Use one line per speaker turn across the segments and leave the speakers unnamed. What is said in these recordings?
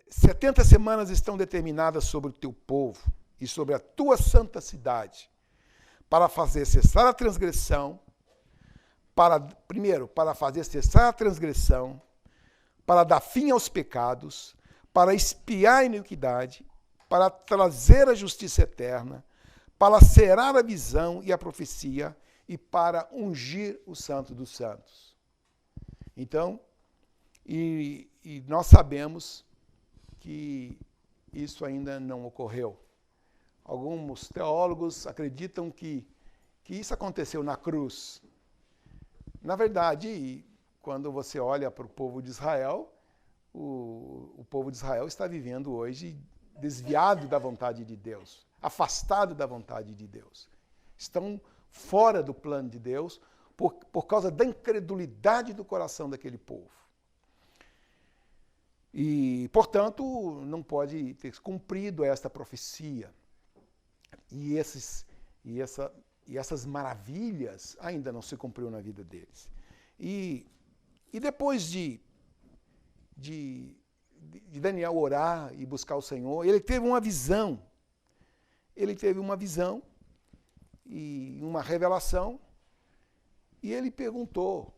70 semanas estão determinadas sobre o teu povo e sobre a tua santa cidade, para fazer cessar a transgressão, primeiro, para fazer cessar a transgressão, para dar fim aos pecados, para expiar a iniquidade, para trazer a justiça eterna, para cerar a visão e a profecia e para ungir o Santo dos Santos. Então, e nós sabemos que isso ainda não ocorreu. Alguns teólogos acreditam que isso aconteceu na cruz. Na verdade, quando você olha para o povo de Israel, o povo de Israel está vivendo hoje desviado da vontade de Deus, afastado da vontade de Deus. Estão fora do plano de Deus por causa da incredulidade do coração daquele povo. E, portanto, não pode ter cumprido esta profecia. E essas maravilhas ainda não se cumpriu na vida deles. E depois de Daniel orar e buscar o Senhor, ele teve uma visão. Ele teve uma visão e uma revelação, e ele perguntou,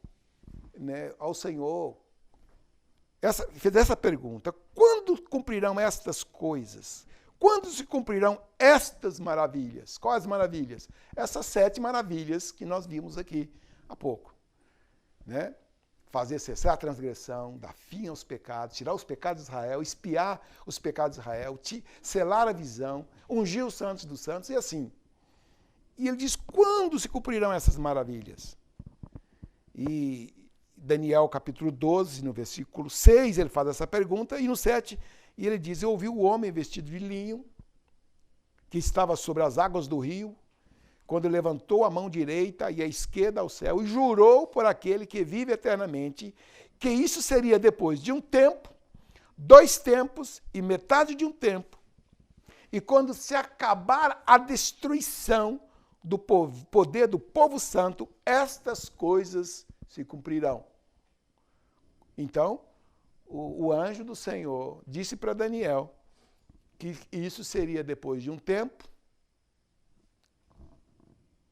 né, ao Senhor, fez essa pergunta: quando cumprirão estas coisas? Quando se cumprirão estas maravilhas? Quais maravilhas? Essas 7 maravilhas que nós vimos aqui há pouco. Né? Fazer cessar a transgressão, dar fim aos pecados, tirar os pecados de Israel, expiar os pecados de Israel, selar a visão, ungir os santos dos santos, e assim. E ele diz, quando se cumprirão essas maravilhas? E Daniel capítulo 12, no versículo 6, ele faz essa pergunta, e no 7, e ele diz, eu ouvi o homem vestido de linho, que estava sobre as águas do rio, quando levantou a mão direita e a esquerda ao céu, e jurou por aquele que vive eternamente, que isso seria depois de um tempo, 2 tempos e metade de um tempo, e quando se acabar a destruição do poder do povo santo, estas coisas se cumprirão. Então, o anjo do Senhor disse para Daniel que isso seria depois de um tempo,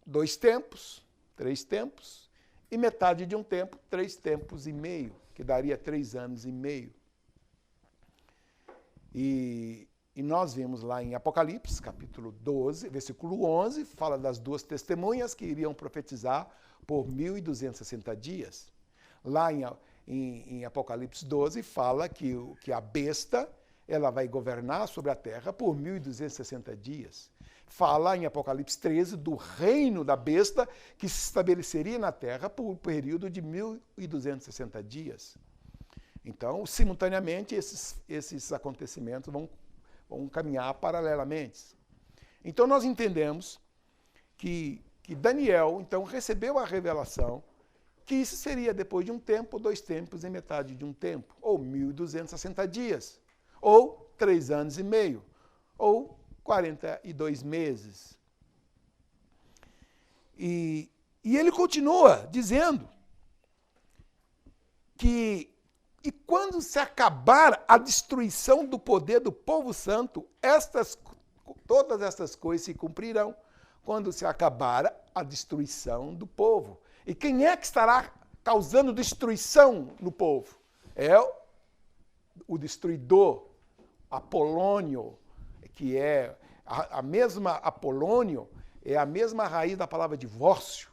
2 tempos, 3 tempos, e metade de um tempo, 3 tempos e meio, que daria 3 anos e meio. E nós vimos lá em Apocalipse, capítulo 12, versículo 11, fala das 2 testemunhas que iriam profetizar por 1.260 dias. Lá em Apocalipse 12, fala que a besta ela vai governar sobre a terra por 1.260 dias. Fala em Apocalipse 13 do reino da besta que se estabeleceria na terra por um período de 1.260 dias. Então, simultaneamente, esses acontecimentos vão caminhar paralelamente. Então, nós entendemos que Daniel, então, recebeu a revelação que isso seria depois de um tempo, 2 tempos e metade de um tempo, ou 1.260 dias, ou 3 anos e meio, ou 42 meses. E ele continua dizendo que quando se acabar a destruição do poder do povo santo, todas estas coisas se cumprirão quando se acabar a destruição do povo. E quem é que estará causando destruição no povo? É o destruidor, Apolônio, que é a mesma Apolônio, é a mesma raiz da palavra divórcio.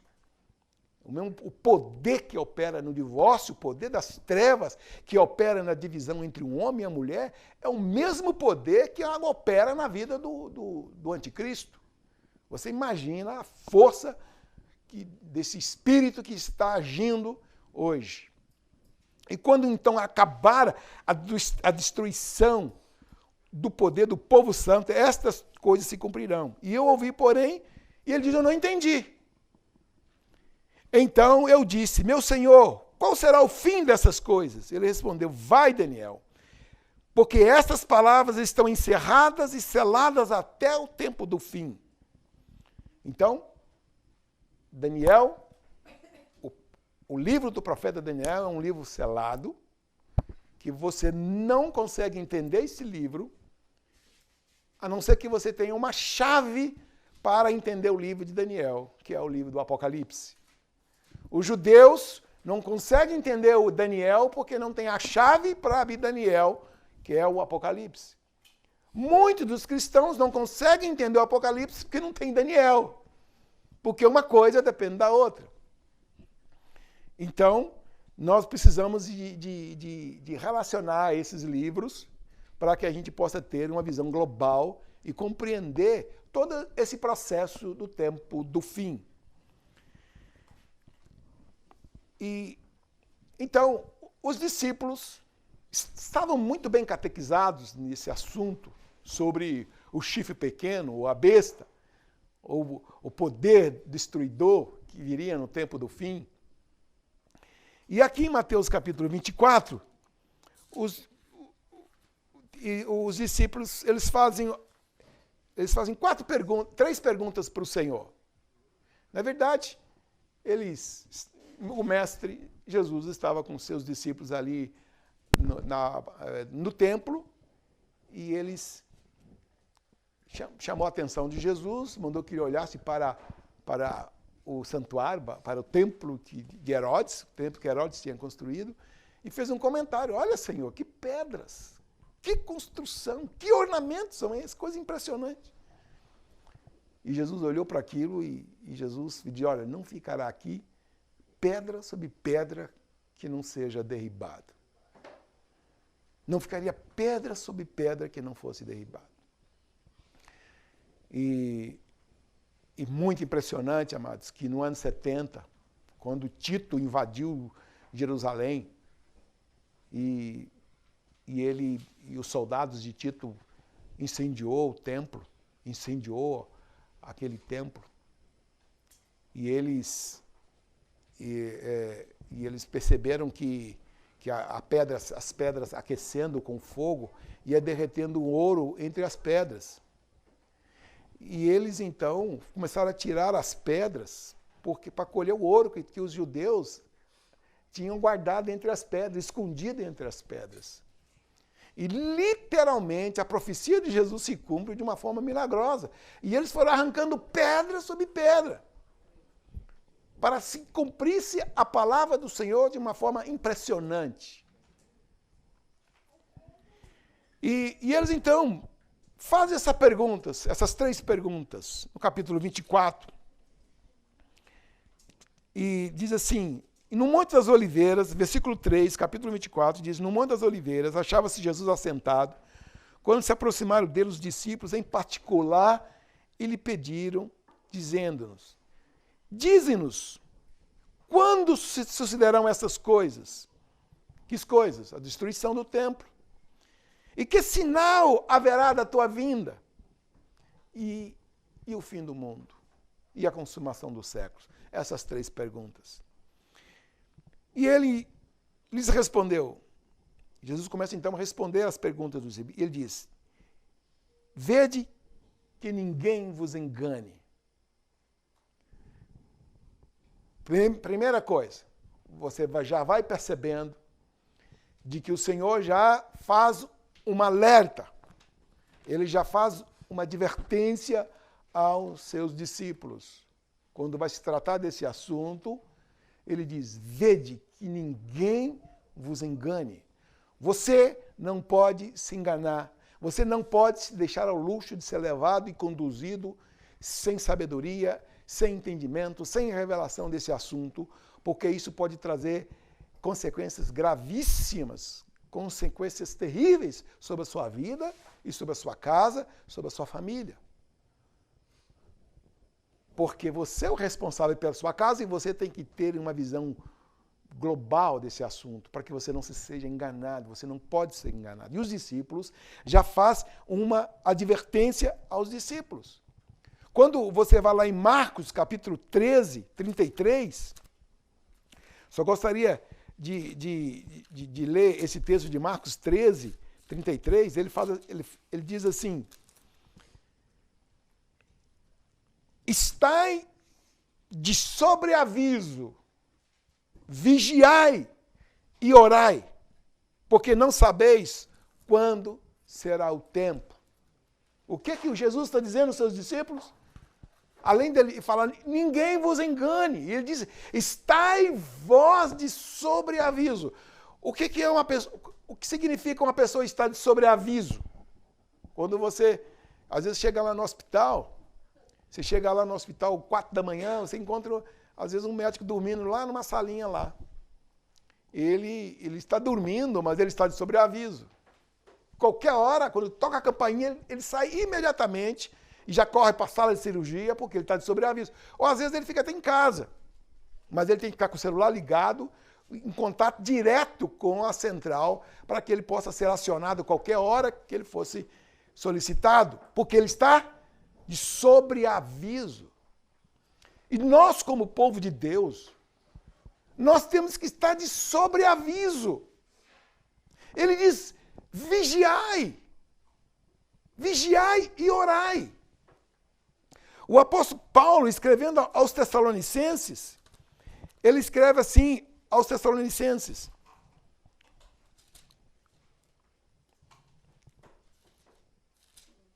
O poder que opera no divórcio, o poder das trevas que opera na divisão entre um homem e a mulher, é o mesmo poder que opera na vida do anticristo. Você imagina a força desse espírito que está agindo hoje. E quando então acabar a destruição do poder do povo santo, estas coisas se cumprirão. E eu ouvi, porém, e ele diz, eu não entendi. Então eu disse, meu Senhor, qual será o fim dessas coisas? Ele respondeu, vai, Daniel, porque estas palavras estão encerradas e seladas até o tempo do fim. Então, Daniel, o livro do profeta Daniel é um livro selado, que você não consegue entender esse livro, a não ser que você tenha uma chave para entender o livro de Daniel, que é o livro do Apocalipse. Os judeus não conseguem entender o Daniel porque não tem a chave para abrir Daniel, que é o Apocalipse. Muitos dos cristãos não conseguem entender o Apocalipse porque não tem Daniel, porque uma coisa depende da outra. Então, nós precisamos de relacionar esses livros para que a gente possa ter uma visão global e compreender todo esse processo do tempo do fim. E então, os discípulos estavam muito bem catequizados nesse assunto sobre o chifre pequeno, ou a besta, ou o poder destruidor que viria no tempo do fim. E aqui em Mateus capítulo 24, os discípulos eles fazem três perguntas para o Senhor. Na verdade, o mestre Jesus estava com seus discípulos ali no templo e eles chamou a atenção de Jesus, mandou que ele olhasse para o santuário, para o templo de Herodes, o templo que Herodes tinha construído, e fez um comentário: olha, Senhor, que pedras, que construção, que ornamentos são esses, coisa impressionante. E Jesus olhou para aquilo e Jesus disse: olha, não ficará aqui pedra sobre pedra que não seja derribada. Não ficaria pedra sobre pedra que não fosse derribada. E muito impressionante, amados, que no ano 70, quando Tito invadiu Jerusalém, e os soldados de Tito incendiou o templo, incendiou aquele templo, e eles perceberam que as pedras aquecendo com fogo ia derretendo o ouro entre as pedras. E eles, então, começaram a tirar as pedras para colher o ouro que os judeus tinham guardado entre as pedras, escondido entre as pedras. E, literalmente, a profecia de Jesus se cumpre de uma forma milagrosa. E eles foram arrancando pedra sobre pedra, para se cumprisse a palavra do Senhor de uma forma impressionante. E eles, então, fazem essas três perguntas, no capítulo 24. E diz assim: e no Monte das Oliveiras, versículo 3, capítulo 24, diz: no Monte das Oliveiras achava-se Jesus assentado, quando se aproximaram dele os discípulos, em particular, e lhe pediram, dizendo-nos: dize-nos, quando sucederão essas coisas? Que coisas? A destruição do templo. E que sinal haverá da tua vinda? E o fim do mundo? E a consumação dos séculos? Essas três perguntas. E ele lhes respondeu. Jesus começa então a responder as perguntas dos discípulos. Ele diz: vede que ninguém vos engane. Primeira coisa, você já vai percebendo de que o Senhor já faz uma alerta, ele já faz uma advertência aos seus discípulos. Quando vai se tratar desse assunto, ele diz: vede que ninguém vos engane. Você não pode se enganar, você não pode se deixar ao luxo de ser levado e conduzido sem sabedoria, sem entendimento, sem revelação desse assunto, porque isso pode trazer consequências gravíssimas, consequências terríveis sobre a sua vida e sobre a sua casa, sobre a sua família. Porque você é o responsável pela sua casa e você tem que ter uma visão global desse assunto, para que você não seja enganado, você não pode ser enganado. E os discípulos já faz uma advertência aos discípulos. Quando você vai lá em Marcos, capítulo 13, 33, só gostaria de ler esse texto de Marcos 13, 33, ele diz assim: estai de sobreaviso, vigiai e orai, porque não sabeis quando será o tempo. O que que o Jesus está dizendo aos seus discípulos? Além dele falar, ninguém vos engane. Ele diz, estai vós de sobreaviso. O que é uma pessoa? O que significa uma pessoa estar de sobreaviso? Quando você, às vezes, chega lá no hospital, você chega lá no hospital 4 da manhã, você encontra, às vezes, um médico dormindo lá numa salinha lá. Ele está dormindo, mas ele está de sobreaviso. Qualquer hora, quando toca a campainha, ele sai imediatamente e já corre para a sala de cirurgia porque ele está de sobreaviso. Ou às vezes ele fica até em casa, mas ele tem que ficar com o celular ligado, em contato direto com a central, para que ele possa ser acionado qualquer hora que ele fosse solicitado, porque ele está de sobreaviso. E nós, como povo de Deus, nós temos que estar de sobreaviso. Ele diz, vigiai e orai. O apóstolo Paulo, escrevendo aos Tessalonicenses, ele escreve assim aos Tessalonicenses.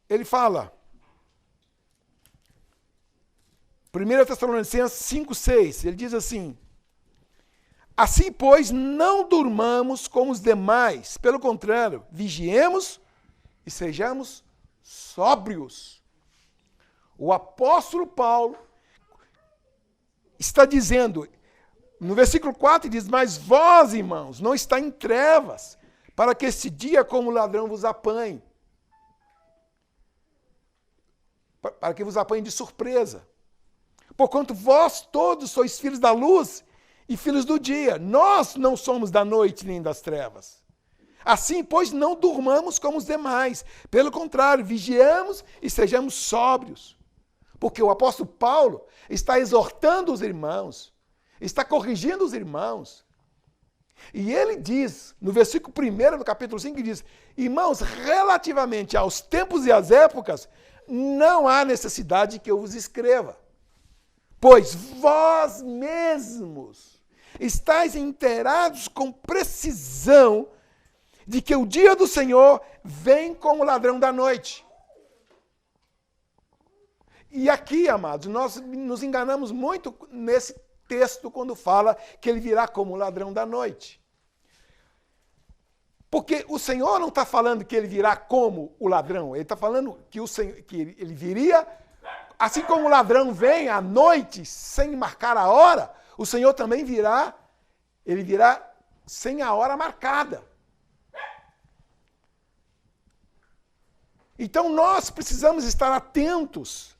Ele fala, 1 Tessalonicenses 5:6, ele diz assim, assim, pois, não durmamos como os demais, pelo contrário, vigiemos e sejamos sóbrios. O apóstolo Paulo está dizendo, no versículo 4 diz, mas vós, irmãos, não está em trevas, para que esse dia como ladrão vos apanhe. Para que vos apanhe de surpresa. Porquanto vós todos sois filhos da luz e filhos do dia. Nós não somos da noite nem das trevas. Assim, pois, não durmamos como os demais. Pelo contrário, vigiamos e sejamos sóbrios. Porque o apóstolo Paulo está exortando os irmãos, está corrigindo os irmãos. E ele diz, no versículo 1 do capítulo 5, ele diz, irmãos, relativamente aos tempos e às épocas, não há necessidade que eu vos escreva. Pois vós mesmos estáis inteirados com precisão de que o dia do Senhor vem como ladrão da noite. E aqui, amados, nós nos enganamos muito nesse texto quando fala que ele virá como ladrão da noite. Porque o Senhor não está falando que ele virá como o ladrão, ele está falando que, que ele viria, assim como o ladrão vem à noite sem marcar a hora, o Senhor também virá, ele virá sem a hora marcada. Então nós precisamos estar atentos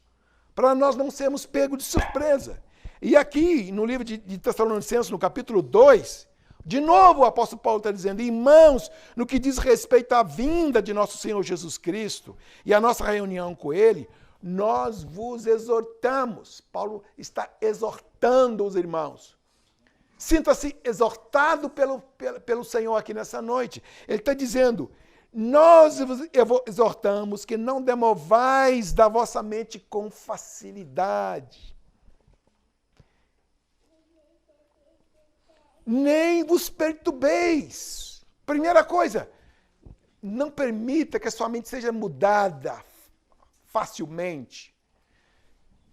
para nós não sermos pegos de surpresa. E aqui, no livro de Tessalonicenses, no capítulo 2, de novo o apóstolo Paulo está dizendo, irmãos, no que diz respeito à vinda de nosso Senhor Jesus Cristo e a nossa reunião com Ele, nós vos exortamos. Paulo está exortando os irmãos. Sinta-se exortado pelo Senhor aqui nessa noite. Ele está dizendo, nós vos exortamos que não demovais da vossa mente com facilidade. Nem vos perturbeis. Primeira coisa, não permita que a sua mente seja mudada facilmente.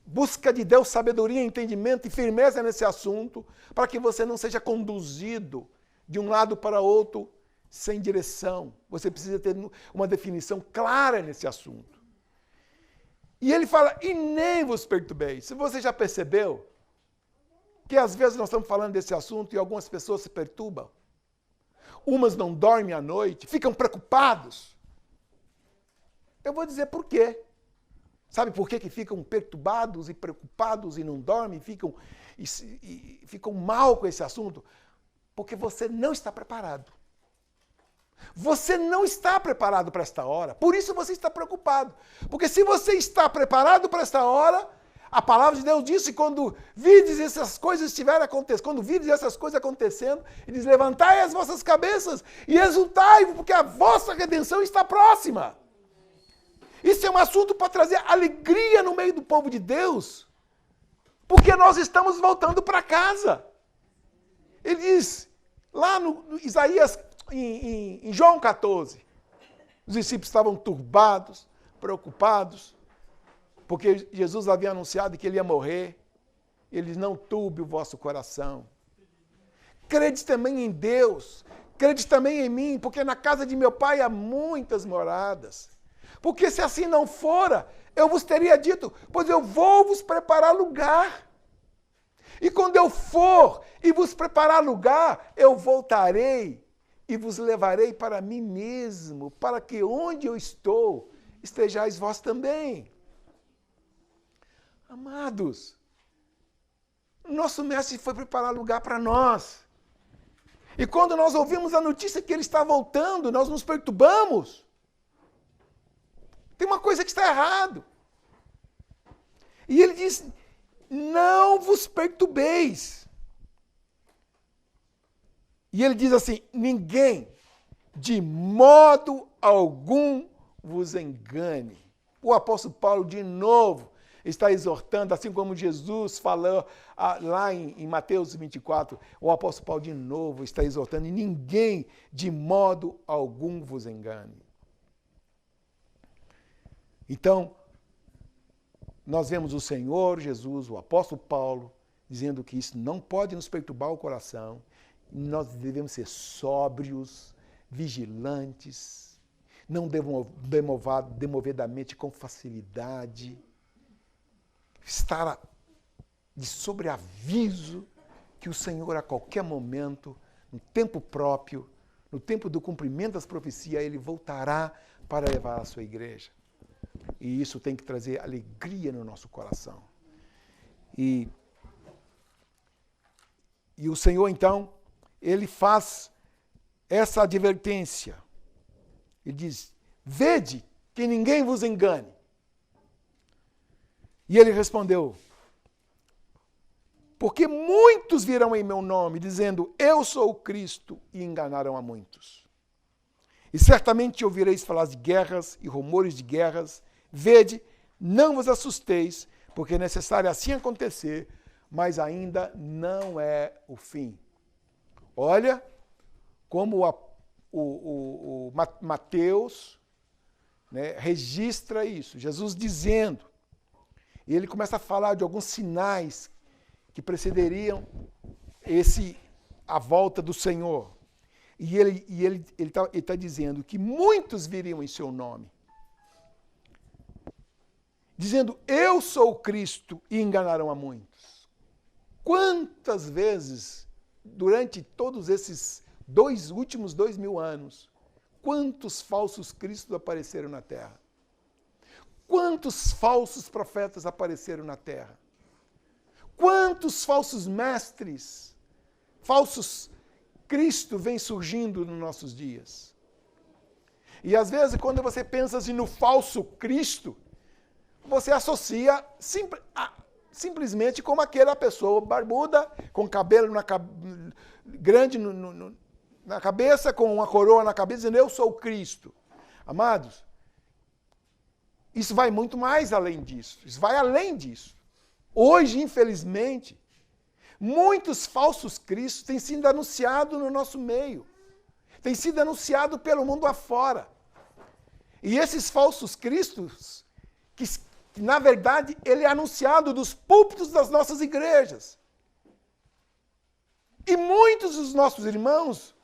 Busca de Deus sabedoria, entendimento e firmeza nesse assunto, para que você não seja conduzido de um lado para outro sem direção. Você precisa ter uma definição clara nesse assunto. E ele fala, e nem vos perturbeis. Se você já percebeu que às vezes nós estamos falando desse assunto e algumas pessoas se perturbam, umas não dormem à noite, ficam preocupados. Eu vou dizer por quê. Sabe por que ficam perturbados e preocupados e não dormem, ficam mal com esse assunto? Porque você não está preparado. Você não está preparado para esta hora, por isso você está preocupado. Porque se você está preparado para esta hora, a palavra de Deus diz que quando vides essas coisas estiverem acontecendo, quando vides essas coisas acontecendo, ele diz, levantai as vossas cabeças e exultai, porque a vossa redenção está próxima. Isso é um assunto para trazer alegria no meio do povo de Deus, porque nós estamos voltando para casa. Ele diz, lá no Isaías em João 14, os discípulos estavam turbados, preocupados, porque Jesus havia anunciado que ele ia morrer. Ele não turbe o vosso coração. Crede também em Deus, crede também em mim, porque na casa de meu pai há muitas moradas. Porque se assim não fora, eu vos teria dito, pois eu vou vos preparar lugar. E quando eu for e vos preparar lugar, eu voltarei e vos levarei para mim mesmo, para que onde eu estou, estejais vós também. Amados, nosso mestre foi preparar lugar para nós. E quando nós ouvimos a notícia que ele está voltando, nós nos perturbamos. Tem uma coisa que está errado. E ele diz, não vos perturbeis. E ele diz assim, ninguém, de modo algum, vos engane. O apóstolo Paulo, de novo, está exortando, assim como Jesus falou lá em Mateus 24, o apóstolo Paulo de novo está exortando, e ninguém de modo algum vos engane. Então, nós vemos o Senhor Jesus, o apóstolo Paulo, dizendo que isso não pode nos perturbar o coração, nós devemos ser sóbrios, vigilantes, não demover da mente com facilidade, estar de sobreaviso que o Senhor a qualquer momento, no tempo próprio, no tempo do cumprimento das profecias, ele voltará para levar a sua igreja. E isso tem que trazer alegria no nosso coração. E o Senhor, então, ele faz essa advertência. Ele diz, vede que ninguém vos engane. E ele respondeu, porque muitos virão em meu nome, dizendo, eu sou o Cristo, e enganarão a muitos. E certamente ouvireis falar de guerras e rumores de guerras. Vede, não vos assusteis, porque é necessário assim acontecer, mas ainda não é o fim. Olha como o Mateus, né, registra isso. Jesus dizendo, e ele começa a falar de alguns sinais que precederiam a volta do Senhor. E ele está dizendo que muitos viriam em seu nome, dizendo, eu sou o Cristo, e enganarão a muitos. Quantas vezes, durante todos esses últimos 2000 anos, quantos falsos cristos apareceram na Terra? Quantos falsos profetas apareceram na Terra? Quantos falsos mestres, falsos Cristo vêm surgindo nos nossos dias? E às vezes, quando você pensa assim no falso Cristo, você associa simplesmente como aquela pessoa barbuda, com cabelo grande na cabeça, com uma coroa na cabeça, dizendo, eu sou o Cristo. Amados, isso vai muito mais além disso. Isso vai além disso. Hoje, infelizmente, muitos falsos cristos têm sido anunciados no nosso meio. Têm sido anunciados pelo mundo afora. E esses falsos cristos, que na verdade, ele é anunciado dos púlpitos das nossas igrejas. E muitos dos nossos irmãos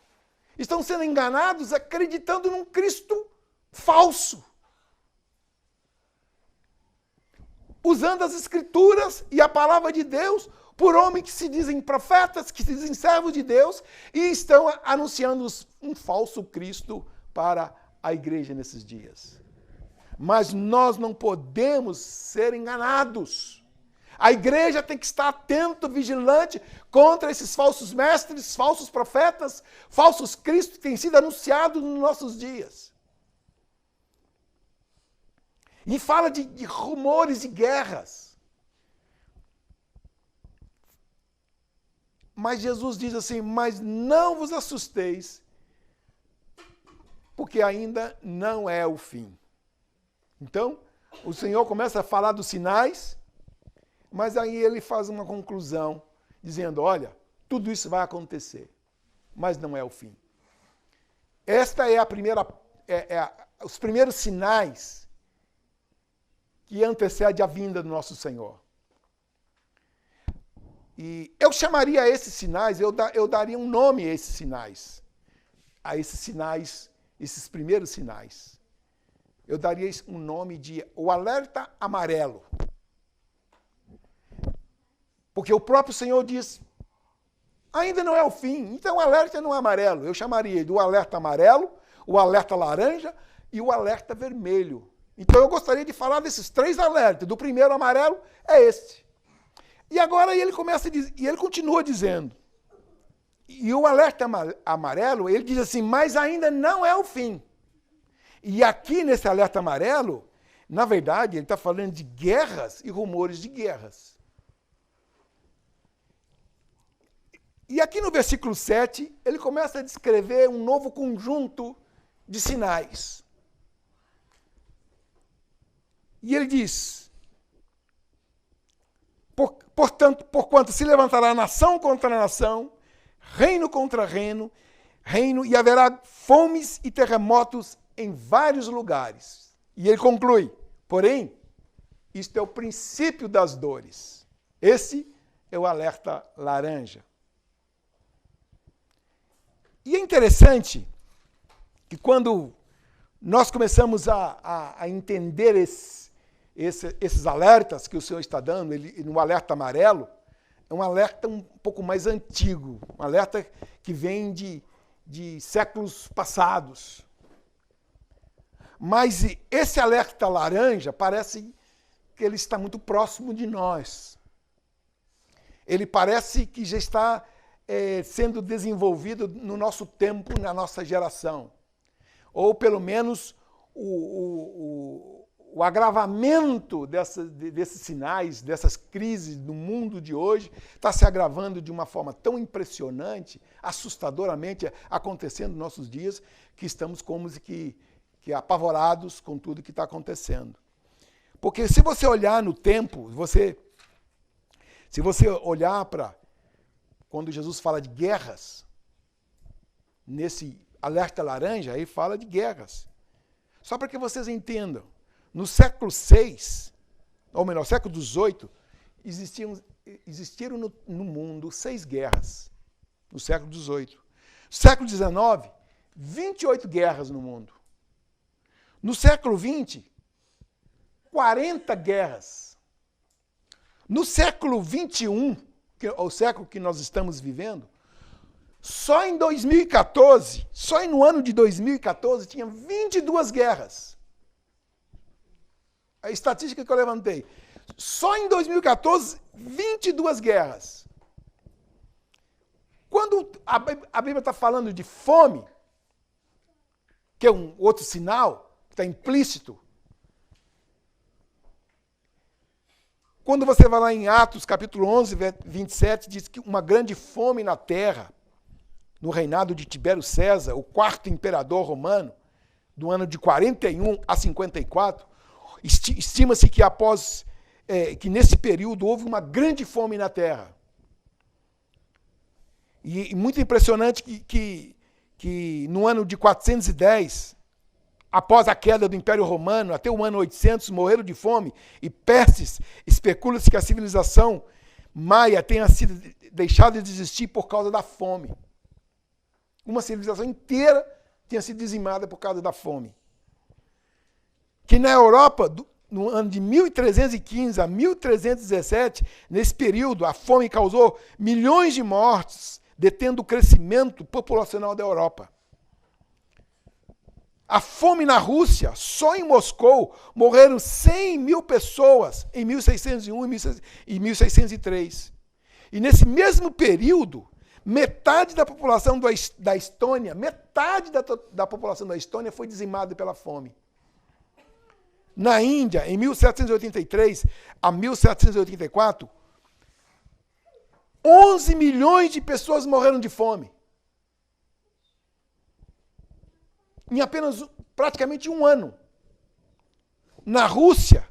estão sendo enganados acreditando num Cristo falso. Usando as Escrituras e a palavra de Deus por homens que se dizem profetas, que se dizem servos de Deus, e estão anunciando um falso Cristo para a igreja nesses dias. Mas nós não podemos ser enganados. A igreja tem que estar atento, vigilante contra esses falsos mestres, falsos profetas, falsos cristos que têm sido anunciados nos nossos dias. E fala de rumores de guerras. Mas Jesus diz assim, mas não vos assusteis, porque ainda não é o fim. Então, o Senhor começa a falar dos sinais, mas aí ele faz uma conclusão, dizendo, olha, tudo isso vai acontecer, mas não é o fim. Esta é a primeira, os primeiros sinais que antecedem a vinda do nosso Senhor. E eu chamaria esses sinais, eu daria um nome a esses sinais. A esses sinais, esses primeiros sinais. Eu daria um nome de o alerta amarelo. Porque o próprio Senhor diz, ainda não é o fim, então o alerta não é amarelo. Eu chamaria do alerta amarelo, o alerta laranja e o alerta vermelho. Então eu gostaria de falar desses 3 alertas. Do primeiro amarelo é este. E agora ele começa a dizer, e ele continua dizendo. E o alerta amarelo, ele diz assim, mas ainda não é o fim. E aqui nesse alerta amarelo, na verdade, ele está falando de guerras e rumores de guerras. E aqui no versículo 7, ele começa a descrever um novo conjunto de sinais. E ele diz, portanto, porquanto se levantará nação contra nação, reino contra reino, e haverá fomes e terremotos em vários lugares. E ele conclui, porém, isto é o princípio das dores. Esse é o alerta laranja. E é interessante que quando nós começamos a entender esses alertas que o Senhor está dando, no alerta amarelo, é um alerta um pouco mais antigo, um alerta que vem de séculos passados. Mas esse alerta laranja parece que ele está muito próximo de nós. Ele parece que já está sendo desenvolvido no nosso tempo, na nossa geração. Ou, pelo menos, o agravamento desses sinais, dessas crises no mundo de hoje, está se agravando de uma forma tão impressionante, assustadoramente acontecendo nos nossos dias, que estamos como que apavorados com tudo que está acontecendo. Porque se você olhar no tempo, se você olhar para quando Jesus fala de guerras, nesse alerta laranja, ele fala de guerras. Só para que vocês entendam, no século VI, ou melhor, século XVIII, existiram no mundo 6 guerras, no século XVIII. Século XIX, 28 guerras no mundo. No século XX, 40 guerras. No século XXI, que é o século que nós estamos vivendo, só em 2014, só no ano de 2014, tinha 22 guerras. A estatística que eu levantei. Só em 2014, 22 guerras. Quando a Bíblia está falando de fome, que é um outro sinal, que está implícito, quando você vai lá em Atos, capítulo 11, 27, diz que uma grande fome na terra, no reinado de Tibério César, o 4º imperador romano, do ano de 41 a 54, estima-se que que nesse período houve uma grande fome na terra. E muito impressionante que no ano de 410, após a queda do Império Romano, até o ano 800, morreram de fome e pestes. Especula-se que a civilização maia tenha sido deixada de existir por causa da fome. Uma civilização inteira tinha sido dizimada por causa da fome. Que na Europa, no ano de 1315 a 1317, nesse período, a fome causou milhões de mortes, detendo o crescimento populacional da Europa. A fome na Rússia, só em Moscou, morreram 100 mil pessoas em 1601 e 1603. E nesse mesmo período, metade da população da Estônia, da população da Estônia foi dizimada pela fome. Na Índia, em 1783 a 1784, 11 milhões de pessoas morreram de fome. Em apenas praticamente um ano. Na Rússia,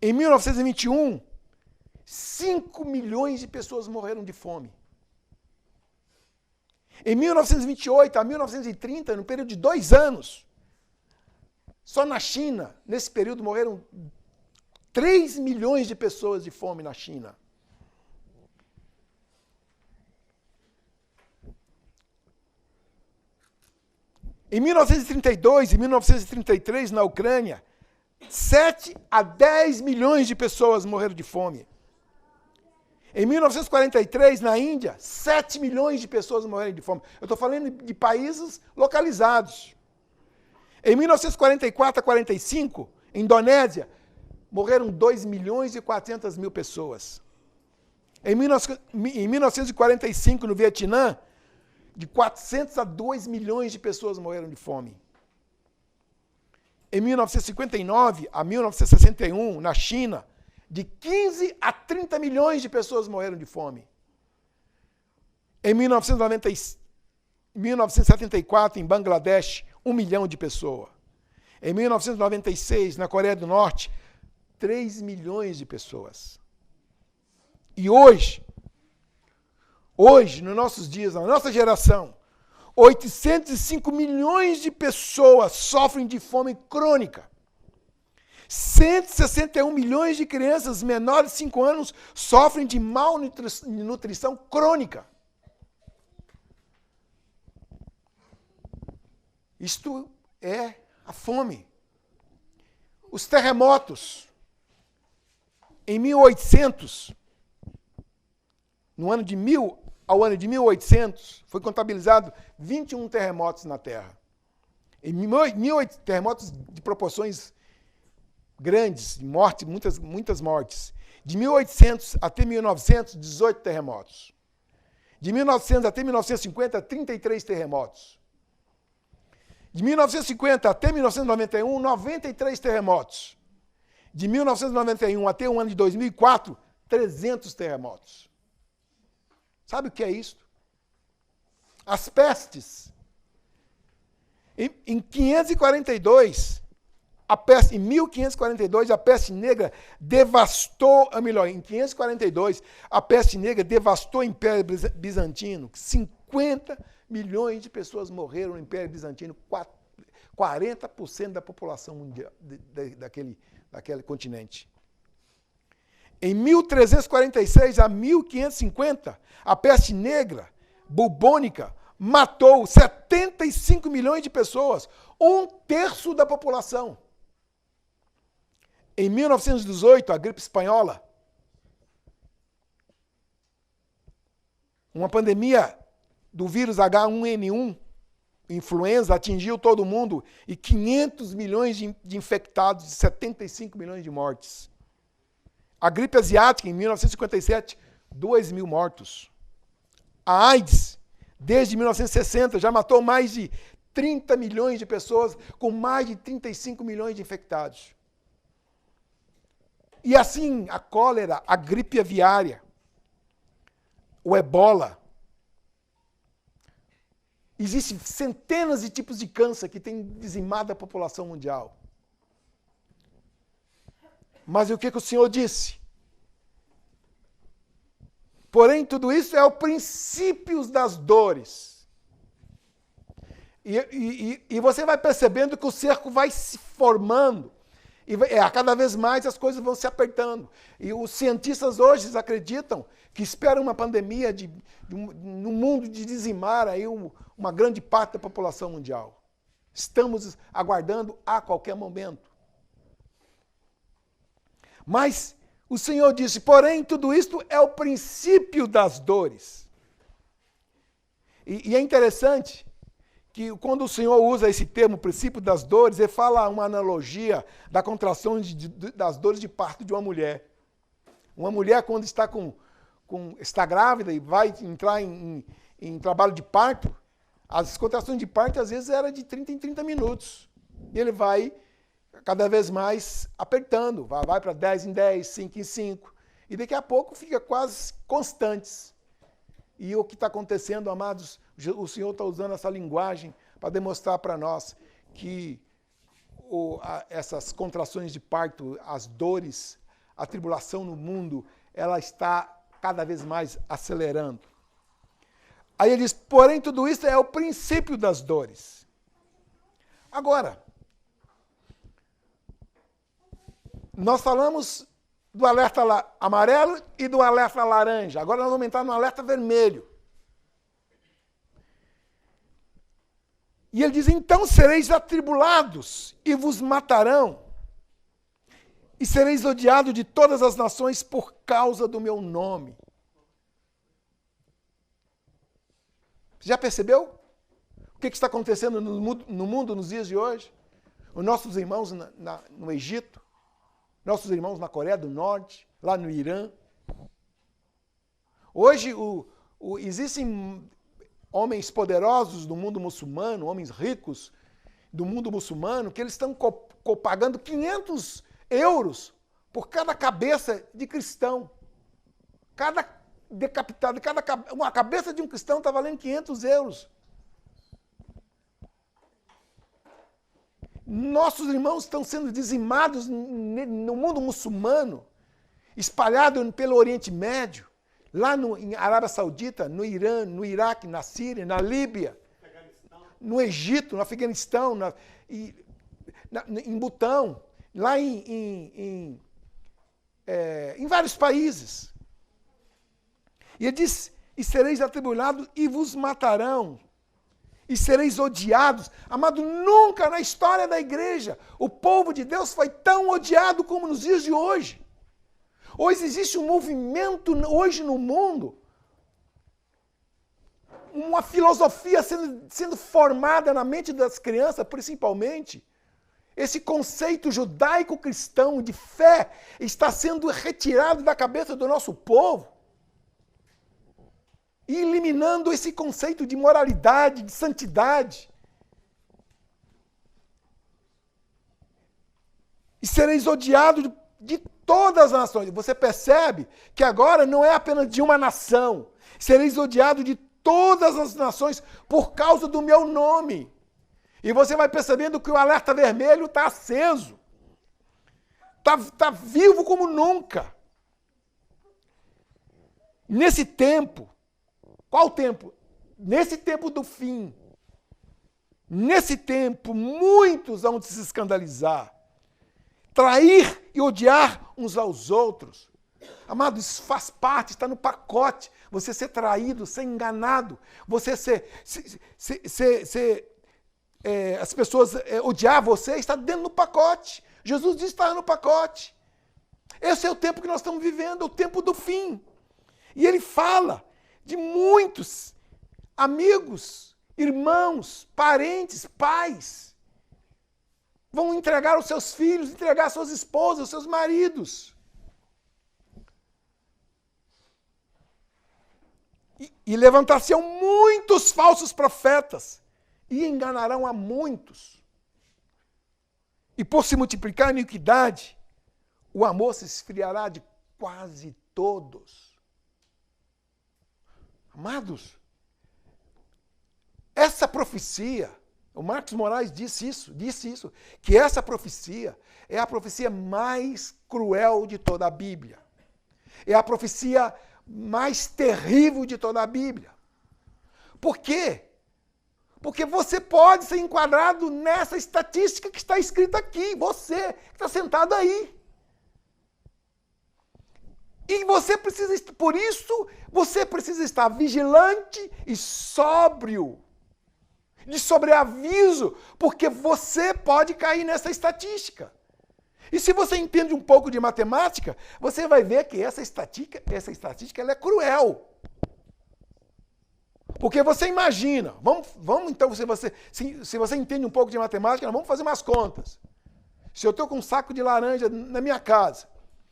em 1921, 5 milhões de pessoas morreram de fome. Em 1928 a 1930, no período de 2 anos, só na China, nesse período, morreram 3 milhões de pessoas de fome na China. Em 1932 e 1933, na Ucrânia, 7 a 10 milhões de pessoas morreram de fome. Em 1943, na Índia, 7 milhões de pessoas morreram de fome. Eu estou falando de países localizados. Em 1944 a 45, em Indonésia, morreram 2 milhões e 400 mil pessoas. Em 1945, no Vietnã, de 400 a 2 milhões de pessoas morreram de fome. Em 1959 a 1961, na China, de 15 a 30 milhões de pessoas morreram de fome. Em 1974, em Bangladesh, 1 milhão de pessoas. Em 1996, na Coreia do Norte, 3 milhões de pessoas. E hoje, nos nossos dias, na nossa geração, 805 milhões de pessoas sofrem de fome crônica. 161 milhões de crianças menores de 5 anos sofrem de malnutrição crônica. Isto é a fome. Os terremotos. Em 1800, no ano de 1000 ao ano de 1800, foi contabilizado 21 terremotos na Terra. Em 1800, terremotos de proporções grandes, mortes, muitas mortes. De 1800 até 1900, 18 terremotos. De 1900 até 1950, 33 terremotos. De 1950 até 1991, 93 terremotos. De 1991 até o ano de 2004, 300 terremotos. Sabe o que é isso? As pestes. Em 1542, em 1542, a peste negra devastou, em 542, a peste negra devastou o Império Bizantino. 50 milhões de pessoas morreram no Império Bizantino, 40% da população mundial daquele continente. Em 1346 a 1550, a peste negra bubônica matou 75 milhões de pessoas, 1/3 da população. Em 1918, a gripe espanhola, uma pandemia do vírus H1N1, influenza, atingiu todo mundo e 500 milhões de infectados e 75 milhões de mortes. A gripe asiática, em 1957, 2 mil mortos. A AIDS, desde 1960, já matou mais de 30 milhões de pessoas, com mais de 35 milhões de infectados. E assim, a cólera, a gripe aviária, o ebola. Existem centenas de tipos de câncer que têm dizimado a população mundial. Mas o que o Senhor disse? Porém, tudo isso é o princípio das dores. E você vai percebendo que o cerco vai se formando. E cada vez mais as coisas vão se apertando. E os cientistas hoje acreditam que esperam uma pandemia no mundo de dizimar aí uma grande parte da população mundial. Estamos aguardando a qualquer momento. Mas o Senhor disse, porém, tudo isto é o princípio das dores. E é interessante que quando o Senhor usa esse termo, princípio das dores, ele fala uma analogia da contração das dores de parto de uma mulher. Uma mulher, quando está grávida e vai entrar em trabalho de parto, as contrações de parto, às vezes, eram de 30 em 30 minutos. E ele vai cada vez mais apertando, vai para 10 em 10, 5 em 5, e daqui a pouco fica quase constantes. E o que está acontecendo, amados, o Senhor está usando essa linguagem para demonstrar para nós que essas contrações de parto, as dores, a tribulação no mundo, ela está cada vez mais acelerando. Aí ele diz, porém tudo isso é o princípio das dores. Agora, nós falamos do alerta amarelo e do alerta laranja. Agora nós vamos entrar no alerta vermelho. E ele diz, então sereis atribulados e vos matarão, e sereis odiados de todas as nações por causa do meu nome. Já percebeu o que está acontecendo no mundo nos dias de hoje? Os nossos irmãos no Egito, nossos irmãos na Coreia do Norte, lá no Irã. Hoje existem homens poderosos do mundo muçulmano, homens ricos do mundo muçulmano, que eles estão pagando 500 euros por cada cabeça de cristão. Cada decapitado, uma cabeça de um cristão está valendo 500 euros. Nossos irmãos estão sendo dizimados no mundo muçulmano, espalhado pelo Oriente Médio, lá em Arábia Saudita, no Irã, no Iraque, na Síria, na Líbia, no Egito, no Afeganistão, em Butão, lá em vários países. E ele diz, e sereis atribulados e vos matarão, e sereis odiados. Amado, nunca na história da igreja o povo de Deus foi tão odiado como nos dias de hoje. Hoje existe um movimento hoje no mundo, uma filosofia sendo formada na mente das crianças, principalmente. Esse conceito judaico-cristão de fé está sendo retirado da cabeça do nosso povo. E eliminando esse conceito de moralidade, de santidade. E sereis odiados de todas as nações. Você percebe que agora não é apenas de uma nação. Sereis odiados de todas as nações por causa do meu nome. E você vai percebendo que o alerta vermelho está aceso. Está vivo como nunca. Nesse tempo, qual tempo? Nesse tempo do fim. Nesse tempo, muitos vão se escandalizar, trair e odiar uns aos outros. Amado, isso faz parte, está no pacote. Você ser traído, ser enganado, você as pessoas odiar você, está dentro do pacote. Jesus disse que está no pacote. Esse é o tempo que nós estamos vivendo, o tempo do fim. E ele fala de muitos amigos, irmãos, parentes, pais, vão entregar os seus filhos, entregar suas esposas, os seus maridos. E levantar-se-ão muitos falsos profetas e enganarão a muitos. E por se multiplicar a iniquidade, o amor se esfriará de quase todos. Amados, essa profecia, o Marcos Moraes disse isso, que essa profecia é a profecia mais cruel de toda a Bíblia. É a profecia mais terrível de toda a Bíblia. Por quê? Porque você pode ser enquadrado nessa estatística que está escrita aqui, você que está sentado aí. E por isso, você precisa estar vigilante e sóbrio, de sobreaviso, porque você pode cair nessa estatística. E se você entende um pouco de matemática, você vai ver que essa estatística ela é cruel. Porque você imagina, vamos então, se você entende um pouco de matemática, vamos fazer umas contas. Se eu estou com um saco de laranja na minha casa,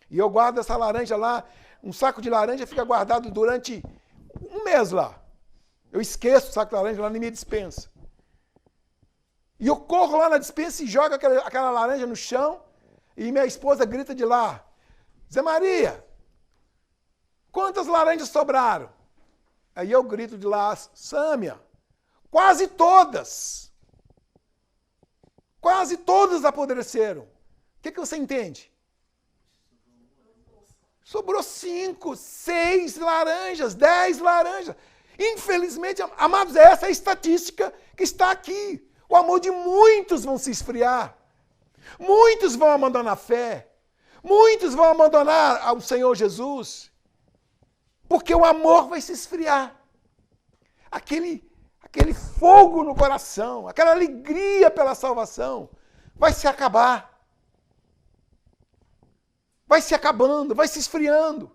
e eu guardo essa laranja lá, um saco de laranja fica guardado durante um mês lá. Eu esqueço o saco de laranja lá na minha despensa. E eu corro lá na despensa e jogo aquela laranja no chão, e minha esposa grita de lá, Zé Maria, quantas laranjas sobraram? Aí eu grito de lá, Sâmia, quase todas. Quase todas apodreceram. O que você entende? Sobrou 5, 6 laranjas, 10 laranjas. Infelizmente, amados, essa é a estatística que está aqui. O amor de muitos vão se esfriar. Muitos vão abandonar a fé. Muitos vão abandonar o Senhor Jesus. Porque o amor vai se esfriar. Aquele fogo no coração, aquela alegria pela salvação, vai se acabar. Vai se acabando, vai se esfriando.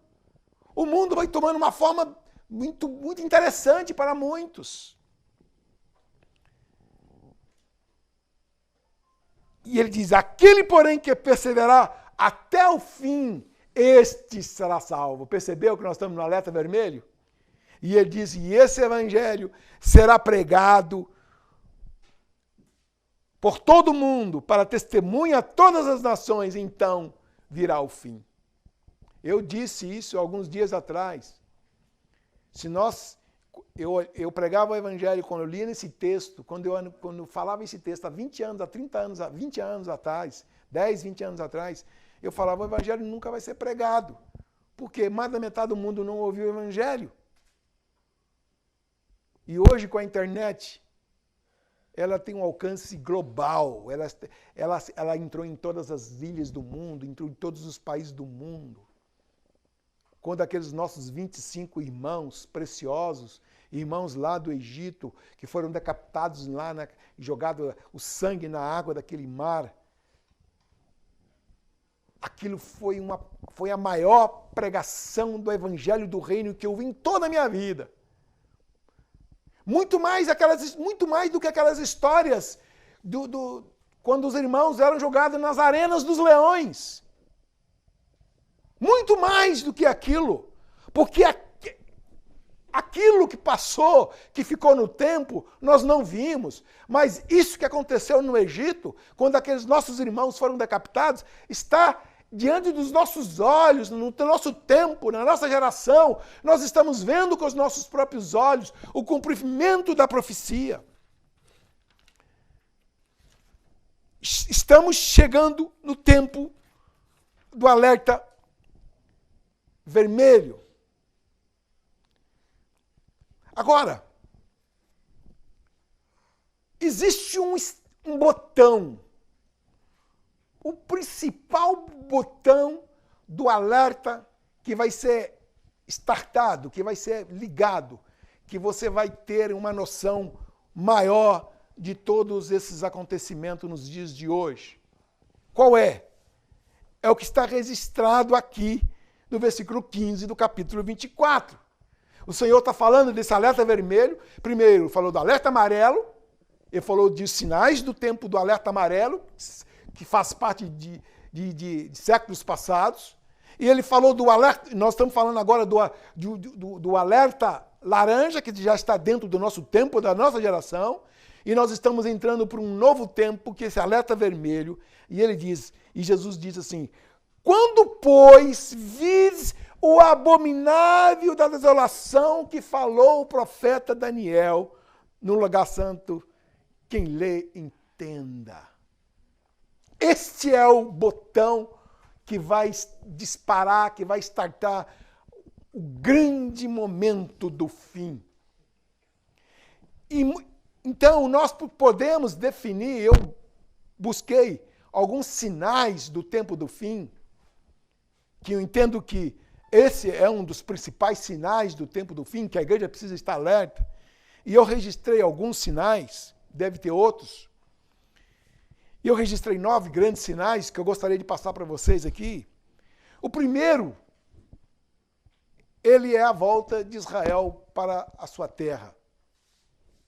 O mundo vai tomando uma forma muito, muito interessante para muitos. E ele diz, aquele, porém, que perseverar até o fim, este será salvo. Percebeu que nós estamos no alerta vermelho? E ele diz, e esse evangelho será pregado por todo mundo, para testemunha a todas as nações, então virá o fim. Eu disse isso alguns dias atrás. Eu pregava o evangelho quando eu lia nesse texto, quando eu falava esse texto há 20 anos, há 30 anos, há 20 anos atrás, 10, 20 anos atrás, eu falava, o evangelho nunca vai ser pregado. Porque mais da metade do mundo não ouviu o evangelho. E hoje, com a internet, ela tem um alcance global. Ela entrou em todas as ilhas do mundo, entrou em todos os países do mundo. Quando aqueles nossos 25 irmãos preciosos, irmãos lá do Egito, que foram decapitados lá, jogado o sangue na água daquele mar, aquilo foi a maior pregação do evangelho do reino que eu vi em toda a minha vida. Muito mais do que aquelas histórias quando os irmãos eram jogados nas arenas dos leões. Muito mais do que aquilo. Porque aquilo que passou, que ficou no tempo, nós não vimos. Mas isso que aconteceu no Egito, quando aqueles nossos irmãos foram decapitados, está diante dos nossos olhos, no nosso tempo, na nossa geração. Nós estamos vendo com os nossos próprios olhos o cumprimento da profecia. Estamos chegando no tempo do alerta vermelho. Agora, existe um botão, o principal botão do alerta que vai ser startado, que vai ser ligado, que você vai ter uma noção maior de todos esses acontecimentos nos dias de hoje. Qual é? É o que está registrado aqui no versículo 15 do capítulo 24. O Senhor está falando desse alerta vermelho. Primeiro, falou do alerta amarelo. Ele falou de sinais do tempo do alerta amarelo, que faz parte de séculos passados. E ele falou do alerta, nós estamos falando agora do alerta laranja, que já está dentro do nosso tempo, da nossa geração. E nós estamos entrando para um novo tempo, que é esse alerta vermelho. E ele diz, e Jesus diz assim, quando, pois, vires o abominável da desolação que falou o profeta Daniel no lugar santo, quem lê, entenda. Este é o botão que vai disparar, que vai startar o grande momento do fim. Então, nós podemos definir, eu busquei alguns sinais do tempo do fim, que eu entendo que esse é um dos principais sinais do tempo do fim, que a igreja precisa estar alerta. E eu registrei alguns sinais, deve ter outros. E eu registrei 9 grandes sinais que eu gostaria de passar para vocês aqui. O primeiro, ele é a volta de Israel para a sua terra.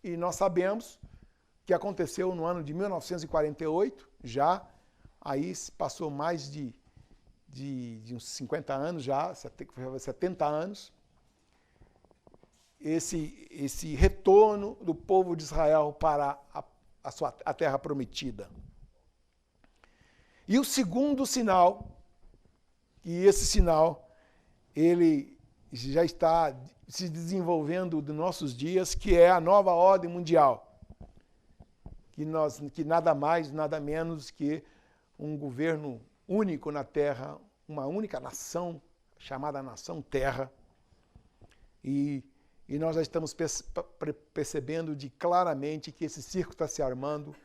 E nós sabemos que aconteceu no ano de 1948, já, aí passou mais de uns 50 anos já, 70 anos, esse retorno do povo de Israel para a terra prometida. E o segundo sinal, e esse sinal, ele já está se desenvolvendo nos nossos dias, que é a nova ordem mundial, que nada mais, nada menos que um governo único na Terra, uma única nação, chamada Nação Terra, e E nós já estamos percebendo claramente que esse circo está se armando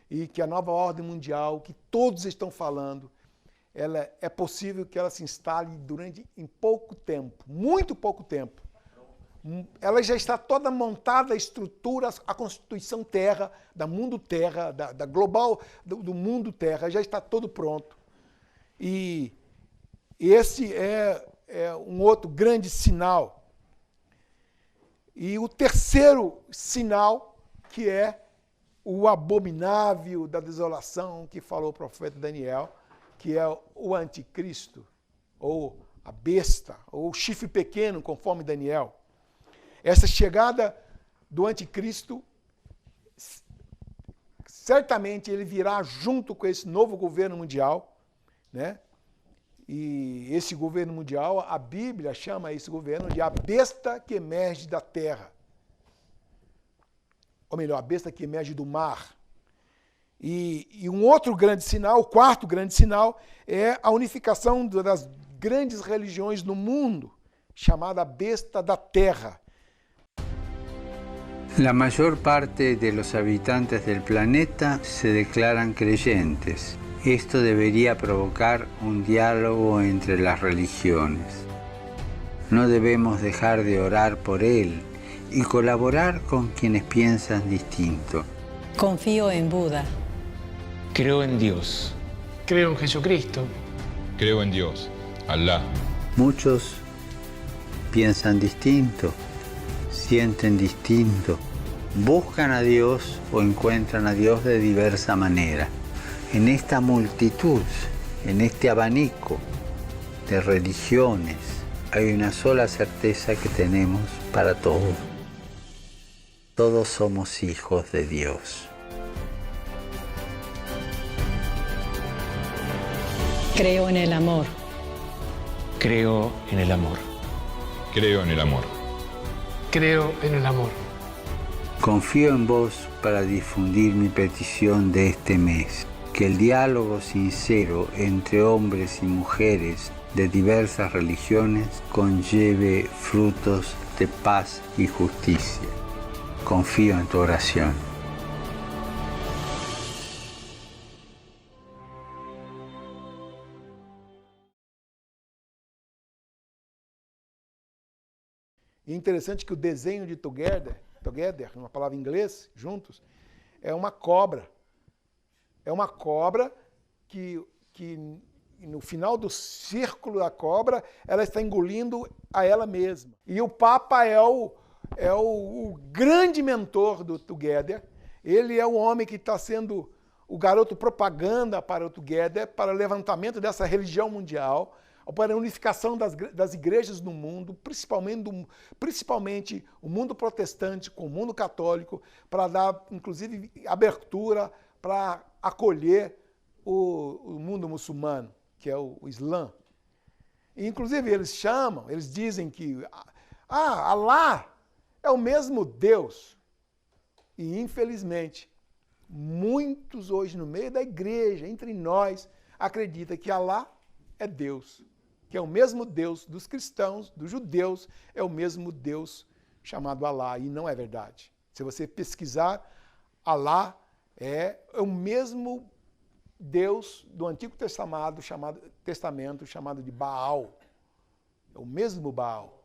e que a nova ordem mundial, que todos estão falando, é possível que ela se instale em pouco tempo, muito pouco tempo. Ela já está toda montada, a estrutura, a Constituição Terra, da Mundo Terra, da global, do Mundo Terra, já está todo pronto. E esse é um outro grande sinal. E o terceiro sinal, que é o abominável da desolação que falou o profeta Daniel, que é o anticristo, ou a besta, ou o chifre pequeno, conforme Daniel. Essa chegada do anticristo, certamente ele virá junto com esse novo governo mundial, né? E esse governo mundial, a Bíblia chama esse governo de a besta que emerge da terra. Ou melhor, a besta que emerge do mar. E um outro grande sinal, o quarto grande sinal, é a unificação das grandes religiões no mundo, chamada besta da terra.
La mayor parte de los habitantes del planeta se declaran creyentes. Esto debería provocar un diálogo entre las religiones. No debemos dejar de orar por él y colaborar con quienes piensan distinto.
Confío en Buda.
Creo en Dios.
Creo en Jesucristo.
Creo en Dios, Alá.
Muchos piensan distinto, sienten distinto, buscan a Dios o encuentran a Dios de diversa manera. En esta multitud, en este abanico de religiones, hay una sola certeza que tenemos para todos. Todos somos hijos de Dios.
Creo en el amor.
Creo en el amor.
Creo en el amor.
Creo en el amor.
Confío en vos para difundir mi petición de este mes. Que el diálogo sincero entre hombres y mujeres de diversas religiones conlleve frutos de paz y justicia. Confío en tu oración.
E é interessante que o desenho de together, uma palavra em inglês, juntos, é uma cobra. É uma cobra que no final do círculo da cobra, ela está engolindo a ela mesma. E o Papa é o grande mentor do Together. Ele é o homem que está sendo o garoto propaganda para o Together, para o levantamento dessa religião mundial, para a unificação das igrejas no mundo, principalmente o mundo protestante com o mundo católico, para dar, inclusive, abertura para acolher o mundo muçulmano, que é o Islã. E, inclusive, eles dizem que Alá é o mesmo Deus. E, infelizmente, muitos hoje no meio da igreja, entre nós, acreditam que Alá é Deus, que é o mesmo Deus dos cristãos, dos judeus, é o mesmo Deus chamado Alá, e não é verdade. Se você pesquisar, Alá é o mesmo Deus do Antigo Testamento chamado de Baal. É o mesmo Baal.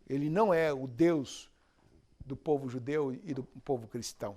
Ele não é o Deus do povo judeu e do povo cristão.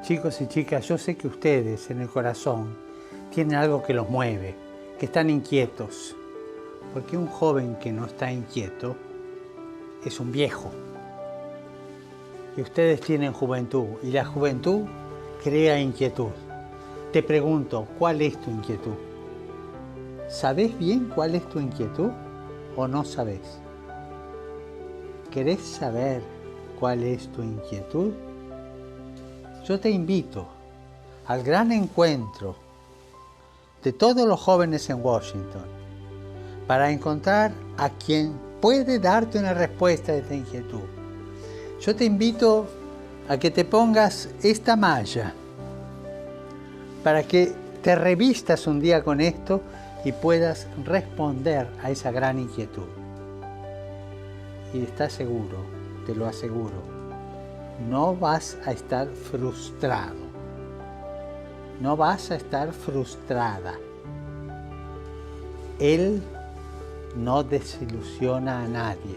Chicos y chicas, yo sé que ustedes en el corazón tienen algo que los mueve, que están inquietos. Porque un joven que no está inquieto es un viejo. Y ustedes tienen juventud, y la juventud crea inquietud. Te pregunto, ¿cuál es tu inquietud? ¿Sabés bien cuál es tu inquietud o no sabés? ¿Querés saber cuál es tu inquietud? Yo te invito al gran encuentro de todos los jóvenes en Washington para encontrar a quien puede darte una respuesta a esta inquietud. Yo te invito a que te pongas esta malla para que te revistas un día con esto y puedas responder a esa gran inquietud. Y estás seguro, te lo aseguro, no vas a estar frustrado. No vas a estar frustrada. Él no desilusiona a nadie.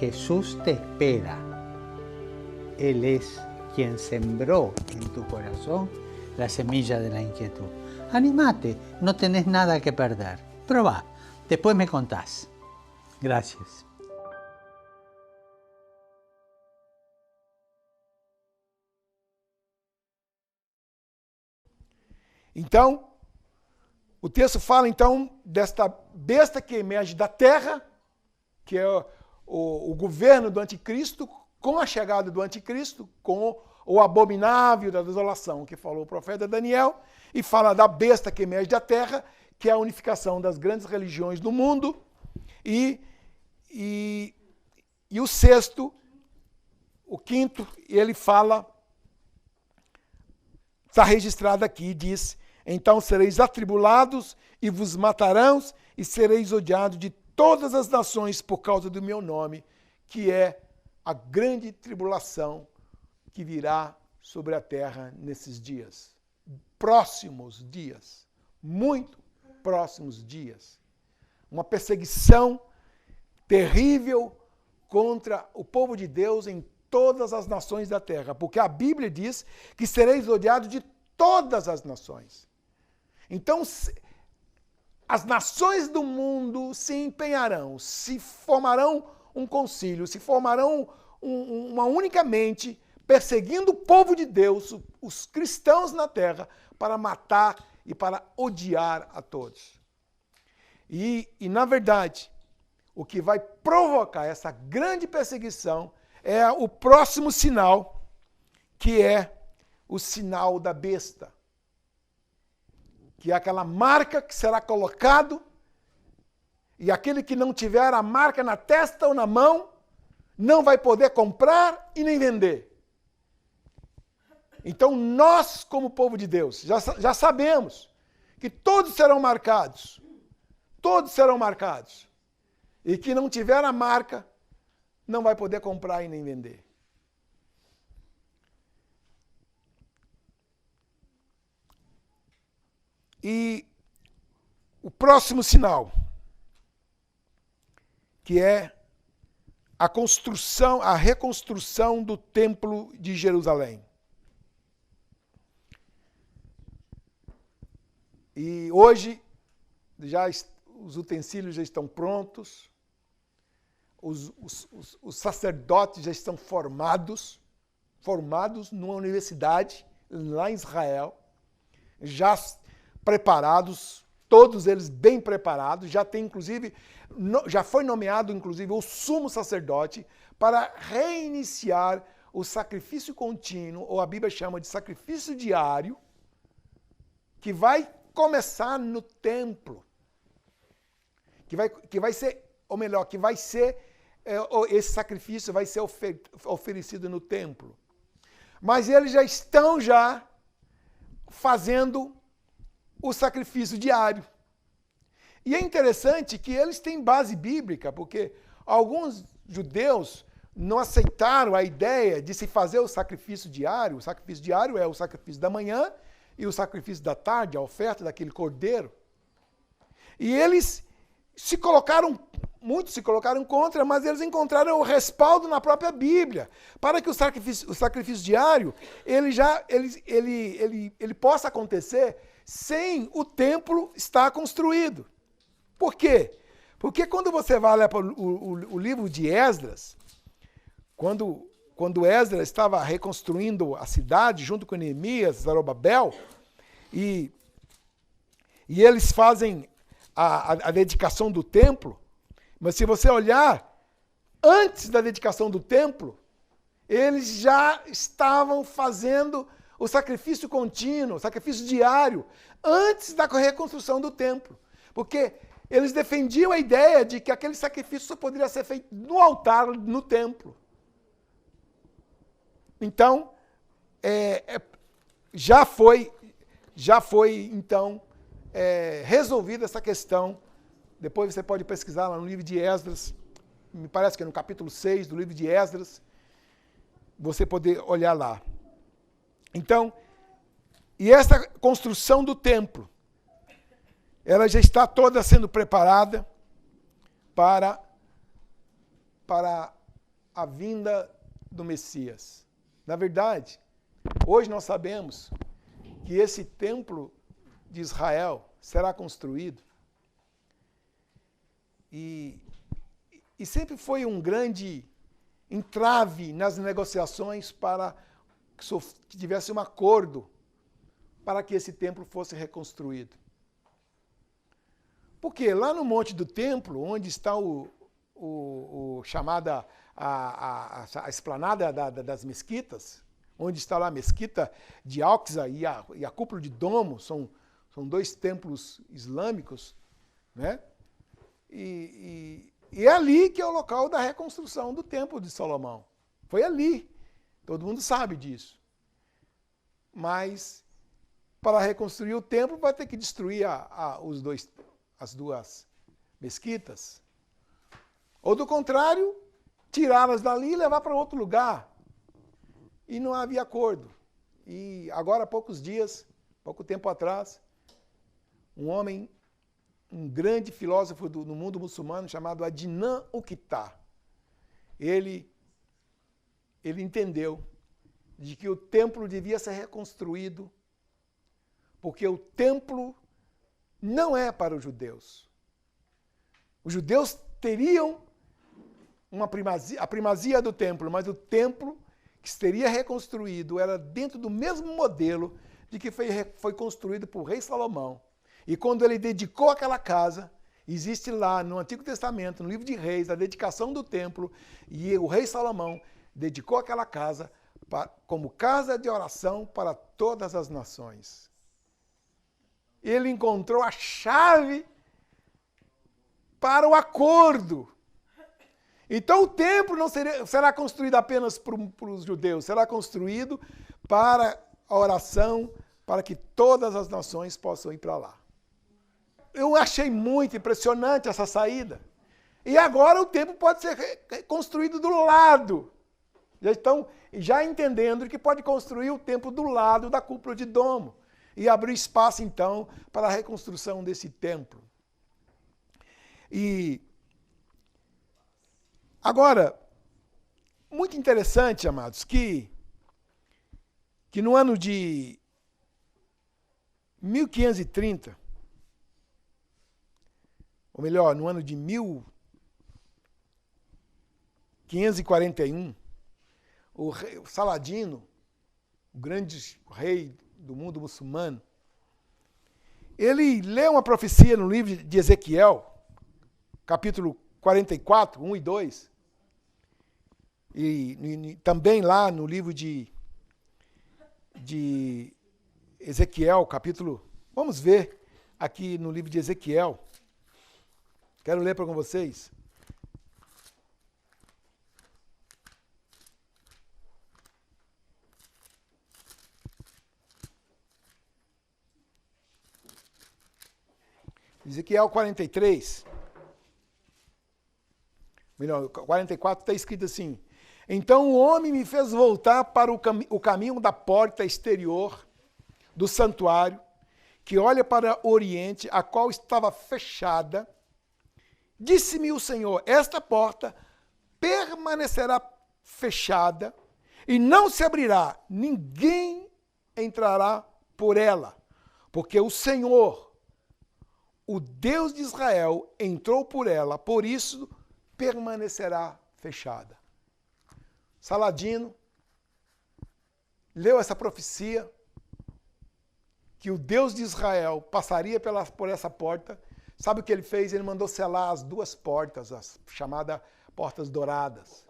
Jesús te espera. Él es quien sembró en tu corazón la semilla de la inquietud. Anímate, no tenés nada que perder. Probá, después me contás. Gracias.
Então, o texto fala então desta besta que emerge da terra, que é o governo do anticristo, com a chegada do anticristo, com o abominável da desolação, que falou o profeta Daniel, e fala da besta que emerge da terra, que é a unificação das grandes religiões do mundo, e o sexto, o quinto, ele fala, está registrado aqui, diz: então sereis atribulados e vos matarão, e sereis odiados de todas as nações por causa do meu nome, que é a grande tribulação que virá sobre a terra nesses dias. Próximos dias, muito próximos dias. Uma perseguição terrível contra o povo de Deus em todas as nações da terra, porque a Bíblia diz que sereis odiados de todas as nações. Então, as nações do mundo se empenharão, se formarão um concílio, se formarão uma única mente, perseguindo o povo de Deus, os cristãos na terra, para matar e para odiar a todos. E na verdade, o que vai provocar essa grande perseguição é o próximo sinal, que é o sinal da besta. Que é aquela marca que será colocado, e aquele que não tiver a marca na testa ou na mão, não vai poder comprar e nem vender. Então nós, como povo de Deus, já sabemos que todos serão marcados. Todos serão marcados. E que não tiver a marca, não vai poder comprar e nem vender. E o próximo sinal, que é a construção, a reconstrução do Templo de Jerusalém. E hoje os utensílios já estão prontos, os sacerdotes já estão formados numa universidade lá em Israel, já preparados, todos eles bem preparados, já foi nomeado inclusive o sumo sacerdote para reiniciar o sacrifício contínuo, ou a Bíblia chama de sacrifício diário, que vai começar no templo, que vai ser, ou melhor, que vai ser, esse sacrifício vai ser oferecido no templo. Mas eles já estão fazendo o sacrifício diário. E é interessante que eles têm base bíblica, porque alguns judeus não aceitaram a ideia de se fazer o sacrifício diário. O sacrifício diário é o sacrifício da manhã e o sacrifício da tarde, a oferta daquele cordeiro. E muitos se colocaram contra, mas eles encontraram o respaldo na própria Bíblia, para que o sacrifício diário ele possa acontecer sem o templo estar construído. Por quê? Porque quando você vai ler o livro de Esdras, quando Esdras estava reconstruindo a cidade junto com Neemias, Zorobabel, E eles fazem a dedicação do templo, mas se você olhar, antes da dedicação do templo, eles já estavam fazendo o sacrifício contínuo, o sacrifício diário, antes da reconstrução do templo. Porque eles defendiam a ideia de que aquele sacrifício só poderia ser feito no altar, no templo. Então, já foi então, resolvida essa questão. Depois você pode pesquisar lá no livro de Esdras, me parece que é no capítulo 6 do livro de Esdras, você poder olhar lá. Então, e essa construção do templo, ela já está toda sendo preparada para a vinda do Messias. Na verdade, hoje nós sabemos que esse templo de Israel será construído e sempre foi um grande entrave nas negociações para que tivesse um acordo para que esse templo fosse reconstruído. Porque lá no Monte do Templo, onde está chamada a esplanada das mesquitas, onde está lá a mesquita de Al-Aqsa e a cúpula de Domo, são dois templos islâmicos, né? E é ali que é o local da reconstrução do Templo de Salomão. Foi ali. Todo mundo sabe disso. Mas, para reconstruir o templo, vai ter que destruir as duas mesquitas. Ou, do contrário, tirá-las dali e levar para outro lugar. E não havia acordo. E agora, há poucos dias, pouco tempo atrás, um grande filósofo no mundo muçulmano chamado Adnan Uqtá, ele entendeu de que o templo devia ser reconstruído, porque o templo não é para os judeus. Os judeus teriam a primazia do templo, mas o templo que seria reconstruído era dentro do mesmo modelo de que foi construído por rei Salomão. E quando ele dedicou aquela casa, existe lá no Antigo Testamento, no livro de Reis, a dedicação do templo, e o rei Salomão dedicou aquela casa como casa de oração para todas as nações. Ele encontrou a chave para o acordo. Então o templo não será construído apenas para os judeus, será construído para a oração, para que todas as nações possam ir para lá. Eu achei muito impressionante essa saída. E agora o templo pode ser construído do lado. Já estão entendendo que pode construir o templo do lado da cúpula de Domo. E abrir espaço, então, para a reconstrução desse templo. E agora, muito interessante, amados, que no ano de 1530, ou melhor, no ano de 1541, o Saladino, o grande rei do mundo muçulmano, ele lê uma profecia no livro de Ezequiel, capítulo 44, 1 e 2, e também lá no livro de Ezequiel, capítulo... Vamos ver aqui no livro de Ezequiel. Quero ler para com vocês. Ezequiel 43. Melhor, 44 está escrito assim: então o homem me fez voltar para o caminho da porta exterior do santuário, que olha para o oriente, a qual estava fechada. Disse-me o Senhor: esta porta permanecerá fechada e não se abrirá, ninguém entrará por ela, porque o Senhor, o Deus de Israel, entrou por ela, por isso permanecerá fechada. Saladino leu essa profecia que o Deus de Israel passaria por essa porta, sabe o que ele fez? Ele mandou selar as duas portas, as chamadas portas douradas.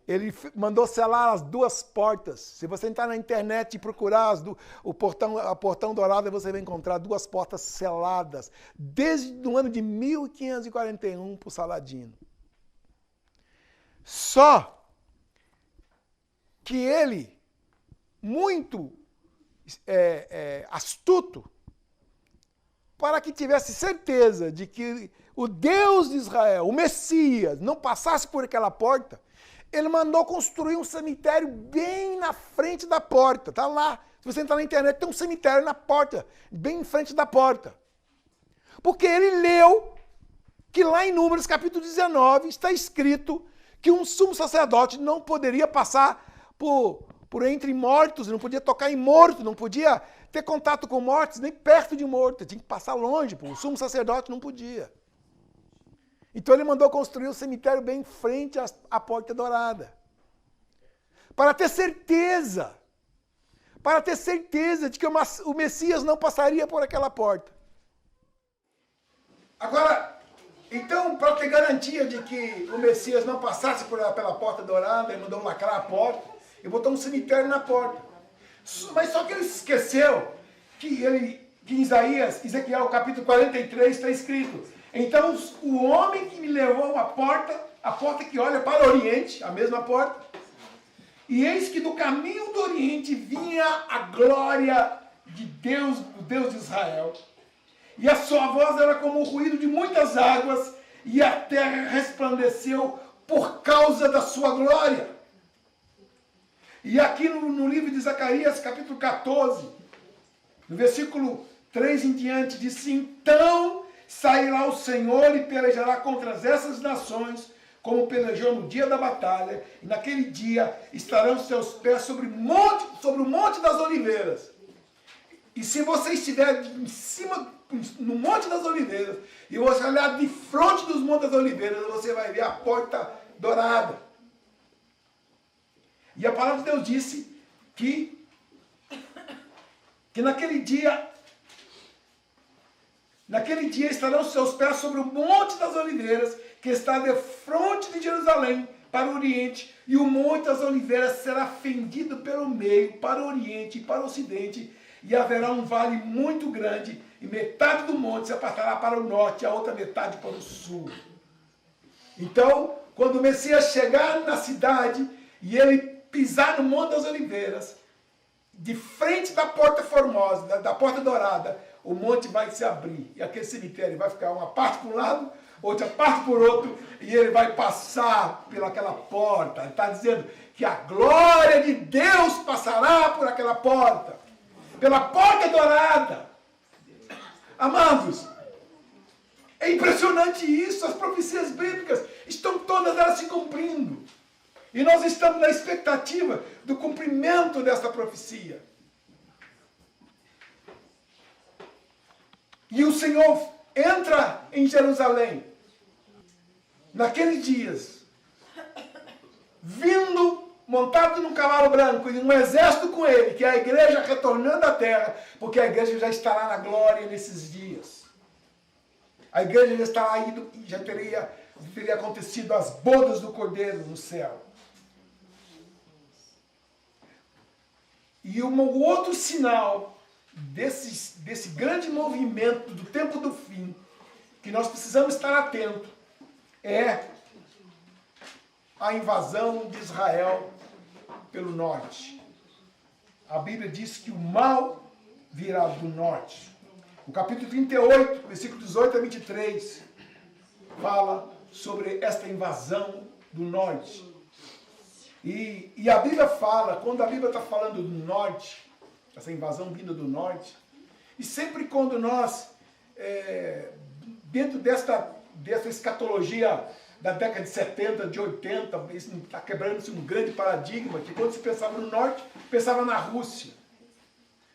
Ele mandou selar as duas portas. Se você entrar na internet e procurar a portão dourado, você vai encontrar duas portas seladas, desde o ano de 1541 para o Saladino. Só que ele, muito astuto, para que tivesse certeza de que o Deus de Israel, o Messias, não passasse por aquela porta, ele mandou construir um cemitério bem na frente da porta. Está lá. Se você entrar na internet, tem um cemitério na porta, bem em frente da porta. Porque ele leu que lá em Números capítulo 19 está escrito que um sumo sacerdote não poderia passar por entre mortos, não podia tocar em morto, não podia ter contato com mortos, nem perto de morto. Tinha que passar longe, o sumo sacerdote não podia. Então ele mandou construir um cemitério bem em frente à Porta Dourada. Para ter certeza de que o Messias não passaria por aquela porta. Agora, então, para ter garantia de que o Messias não passasse pela Porta Dourada, ele mandou lacrar a porta e botou um cemitério na porta. Mas só que ele esqueceu que em Ezequiel capítulo 43 está escrito: então o homem que me levou à porta, a porta que olha para o Oriente, a mesma porta, e eis que do caminho do Oriente vinha a glória de Deus, o Deus de Israel, e a sua voz era como o ruído de muitas águas, e a terra resplandeceu por causa da sua glória. E aqui no livro de Zacarias, capítulo 14, no versículo 3 em diante, diz: então sairá o Senhor e pelejará contra essas nações, como pelejou no dia da batalha, e naquele dia estarão seus pés sobre o monte das oliveiras. E se você estiver em cima, no Monte das Oliveiras, e você olhar de frente dos Montes das Oliveiras, você vai ver a Porta Dourada. E a palavra de Deus disse que naquele dia estarão seus pés sobre o Monte das Oliveiras, que está de frente de Jerusalém para o Oriente, e o Monte das Oliveiras será fendido pelo meio, para o Oriente e para o Ocidente, e haverá um vale muito grande, e metade do monte se apartará para o norte, e a outra metade para o sul. Então, quando o Messias chegar na cidade, e ele pisar no Monte das Oliveiras, de frente da Porta Formosa, da Porta Dourada, o monte vai se abrir, e aquele cemitério vai ficar uma parte por um lado, outra parte por outro, e ele vai passar pelaquela porta. Ele está dizendo que a glória de Deus passará por aquela porta, pela Porta Dourada. Amados, é impressionante isso, as profecias bíblicas estão todas elas se cumprindo. E nós estamos na expectativa do cumprimento dessa profecia. E o Senhor entra em Jerusalém, naqueles dias, vindo, montado num cavalo branco, e um exército com ele, que é a igreja retornando à terra, porque a igreja já estará na glória nesses dias. A igreja já estará indo, já teria acontecido as bodas do Cordeiro no céu. E um outro sinal desse grande movimento do tempo do fim, que nós precisamos estar atentos, é a invasão de Israel pelo norte. A Bíblia diz que o mal virá do norte. O capítulo 38, versículo 18 a 23, fala sobre esta invasão do norte. E a Bíblia fala, quando a Bíblia está falando do norte, essa invasão vinda do norte, e sempre quando nós, dentro dessa escatologia da década de 70, de 80, está quebrando-se um grande paradigma, que quando se pensava no norte, pensava na Rússia.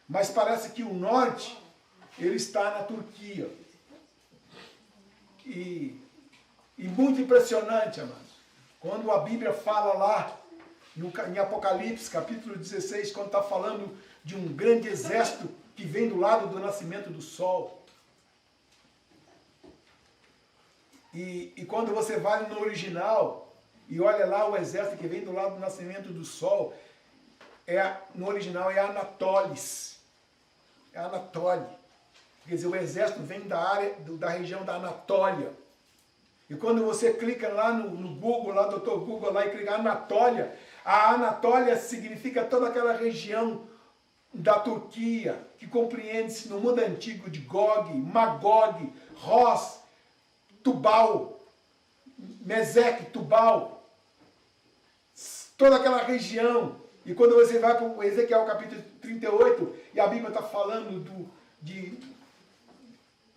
Mas parece que o norte, ele está na Turquia. E muito impressionante, amados. Quando a Bíblia fala lá Em Apocalipse, capítulo 16, quando está falando de um grande exército que vem do lado do nascimento do sol. E quando você vai no original e olha lá o exército que vem do lado do nascimento do sol, no original é Anatolis. É Anatole. Quer dizer, o exército vem da região da Anatólia. E quando você clica lá no Google, lá, Dr. Google, lá e clica Anatólia, a Anatólia significa toda aquela região da Turquia, que compreende-se no mundo antigo de Gog, Magog, Ros, Tubal, Meseque, Tubal, toda aquela região. E quando você vai para o Ezequiel capítulo 38, e a Bíblia está falando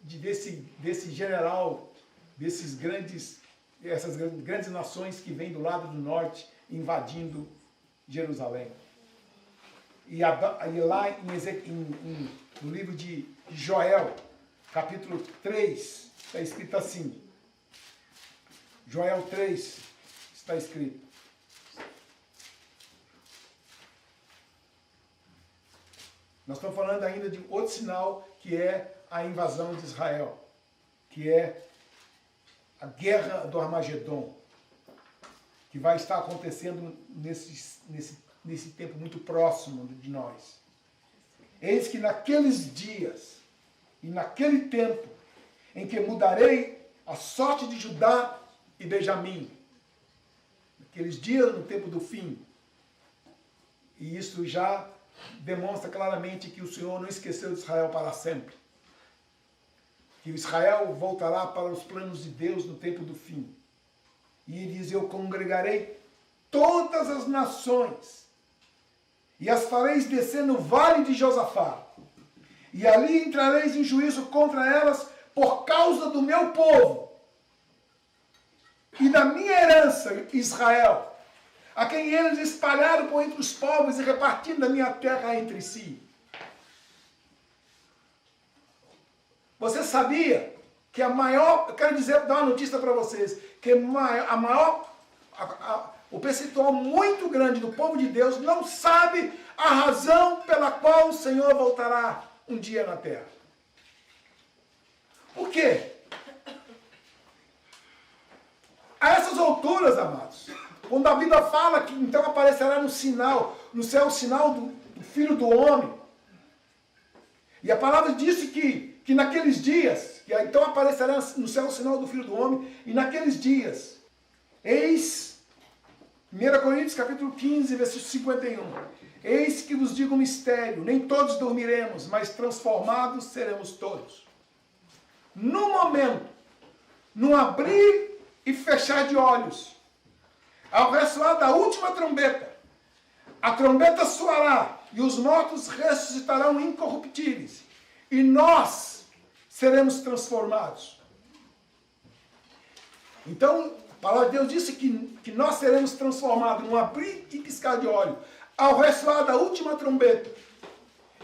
desse general, essas grandes nações que vêm do lado do norte invadindo Jerusalém. E lá no livro de Joel, capítulo 3, está escrito assim. Joel 3 está escrito. Nós estamos falando ainda de outro sinal, que é a invasão de Israel, que é a guerra do Armagedon, que vai estar acontecendo nesse tempo muito próximo de nós. Eis que naqueles dias e naquele tempo em que mudarei a sorte de Judá e Benjamim, naqueles dias no tempo do fim, e isso já demonstra claramente que o Senhor não esqueceu de Israel para sempre. Que Israel voltará para os planos de Deus no tempo do fim. E ele diz, eu congregarei todas as nações e as fareis descer no vale de Josafá. E ali entrareis em juízo contra elas por causa do meu povo e da minha herança, Israel, a quem eles espalharam por entre os povos e repartindo a minha terra entre si. Você sabia que a maior, eu quero dar uma notícia para vocês, que o percentual muito grande do povo de Deus não sabe a razão pela qual o Senhor voltará um dia na terra. Por quê? A essas alturas, amados, quando a Bíblia fala que então aparecerá no céu o sinal do Filho do Homem, e a palavra disse que naqueles dias, que então aparecerá no céu o sinal do Filho do Homem, e naqueles dias, eis, 1 Coríntios capítulo 15, versículo 51, eis que vos digo um mistério, nem todos dormiremos, mas transformados seremos todos. No momento, no abrir e fechar de olhos, ao ressoar da última trombeta, a trombeta soará e os mortos ressuscitarão incorruptíveis e nós seremos transformados. Então, a palavra de Deus disse que nós seremos transformados num abrir e piscar de olho, ao ressoar da última trombeta.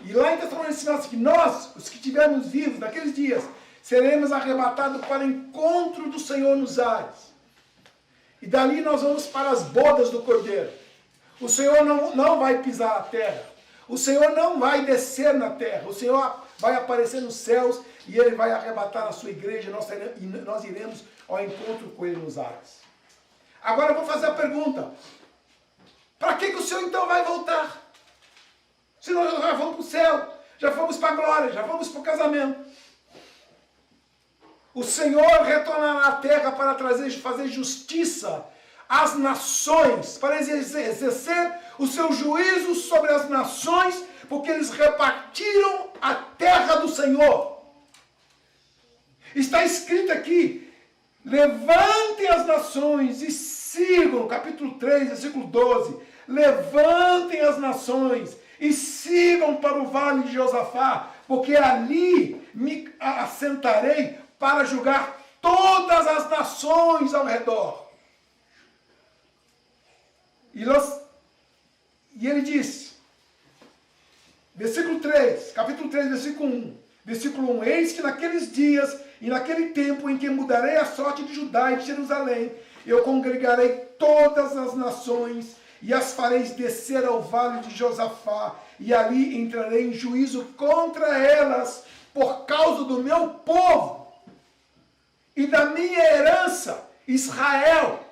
E lá em Tessalonicenses ensina que nós, os que estivermos vivos naqueles dias, seremos arrebatados para o encontro do Senhor nos ares. E dali nós vamos para as bodas do Cordeiro. O Senhor não vai pisar a terra. O Senhor não vai descer na terra. O Senhor vai aparecer nos céus e Ele vai arrebatar a sua igreja e nós iremos ao encontro com Ele nos ares. Agora eu vou fazer a pergunta. Para que o Senhor então vai voltar? Se nós já vamos para o céu, já fomos para a glória, já fomos para o casamento. O Senhor retornará à terra para fazer justiça às nações, para exercer o seu juízo sobre as nações, porque eles repartiram a terra do Senhor. Está escrito aqui, levantem as nações e sigam, capítulo 3, versículo 12, levantem as nações e sigam para o vale de Josafá, porque ali me assentarei para julgar todas as nações ao redor. E ele disse, versículo 3, capítulo 3, versículo 1, eis que naqueles dias e naquele tempo em que mudarei a sorte de Judá e de Jerusalém, eu congregarei todas as nações e as fareis descer ao vale de Josafá, e ali entrarei em juízo contra elas, por causa do meu povo e da minha herança, Israel,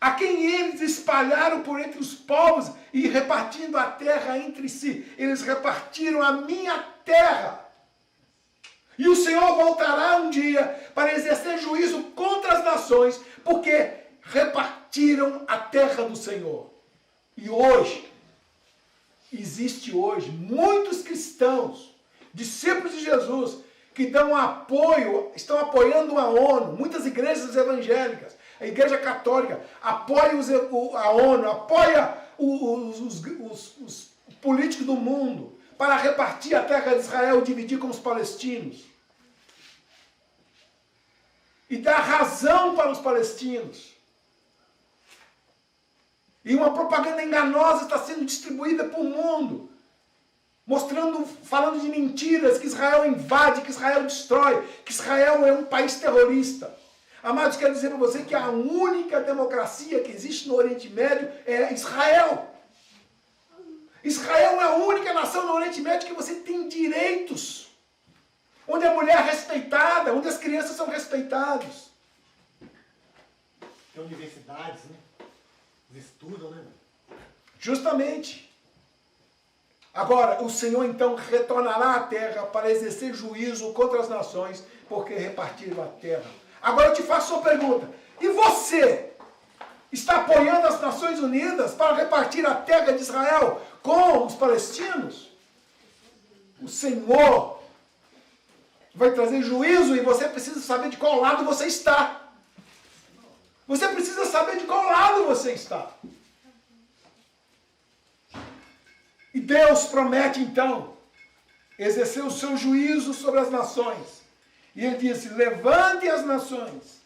a quem eles espalharam por entre os povos e repartindo a terra entre si. Eles repartiram a minha terra. E o Senhor voltará um dia para exercer juízo contra as nações, porque repartiram a terra do Senhor. E hoje, existe hoje muitos cristãos, discípulos de Jesus, que dão apoio, estão apoiando a ONU, muitas igrejas evangélicas, a Igreja Católica apoia a ONU, apoia os políticos do mundo para repartir a terra de Israel e dividir com os palestinos. E dar razão para os palestinos. E uma propaganda enganosa está sendo distribuída para o mundo, falando de mentiras, que Israel invade, que Israel destrói, que Israel é um país terrorista. Amados, quero dizer para você que a única democracia que existe no Oriente Médio é Israel. Israel é a única nação no Oriente Médio que você tem direitos. Onde a mulher é respeitada, onde as crianças são respeitadas.
Tem universidades, né? Eles estudam, né?
Justamente. Agora, o Senhor então retornará à terra para exercer juízo contra as nações, porque repartiram a terra. Agora eu te faço uma pergunta. E você está apoiando as Nações Unidas para repartir a terra de Israel com os palestinos? O Senhor vai trazer juízo e você precisa saber de qual lado você está. Você precisa saber de qual lado você está. E Deus promete então exercer o seu juízo sobre as nações. E ele disse: levantem as nações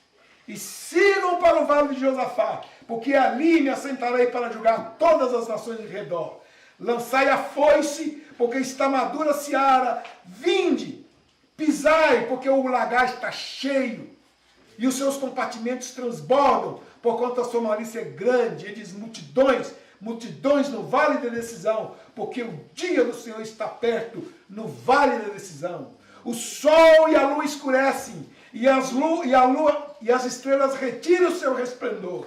e sigam para o vale de Josafá, porque ali me assentarei para julgar todas as nações em redor. Lançai a foice, porque está madura a seara. Vinde, pisai, porque o lagar está cheio, e os seus compartimentos transbordam, porquanto a sua malícia é grande. Ele diz: multidões, multidões no vale da decisão, porque o dia do Senhor está perto, no vale da decisão. O sol e a lua escurecem, e as estrelas retiram o seu resplendor.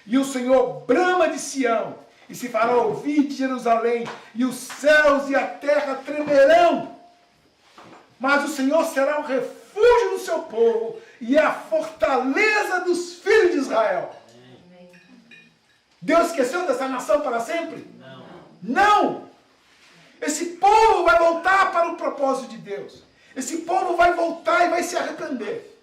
E o Senhor brama de Sião, e se fará ouvir de Jerusalém, e os céus e a terra tremerão. Mas o Senhor será o refúgio do seu povo, e a fortaleza dos filhos de Israel. Deus esqueceu dessa nação para sempre? Não! Esse povo vai voltar para o propósito de Deus. Esse povo vai voltar e vai se arrepender.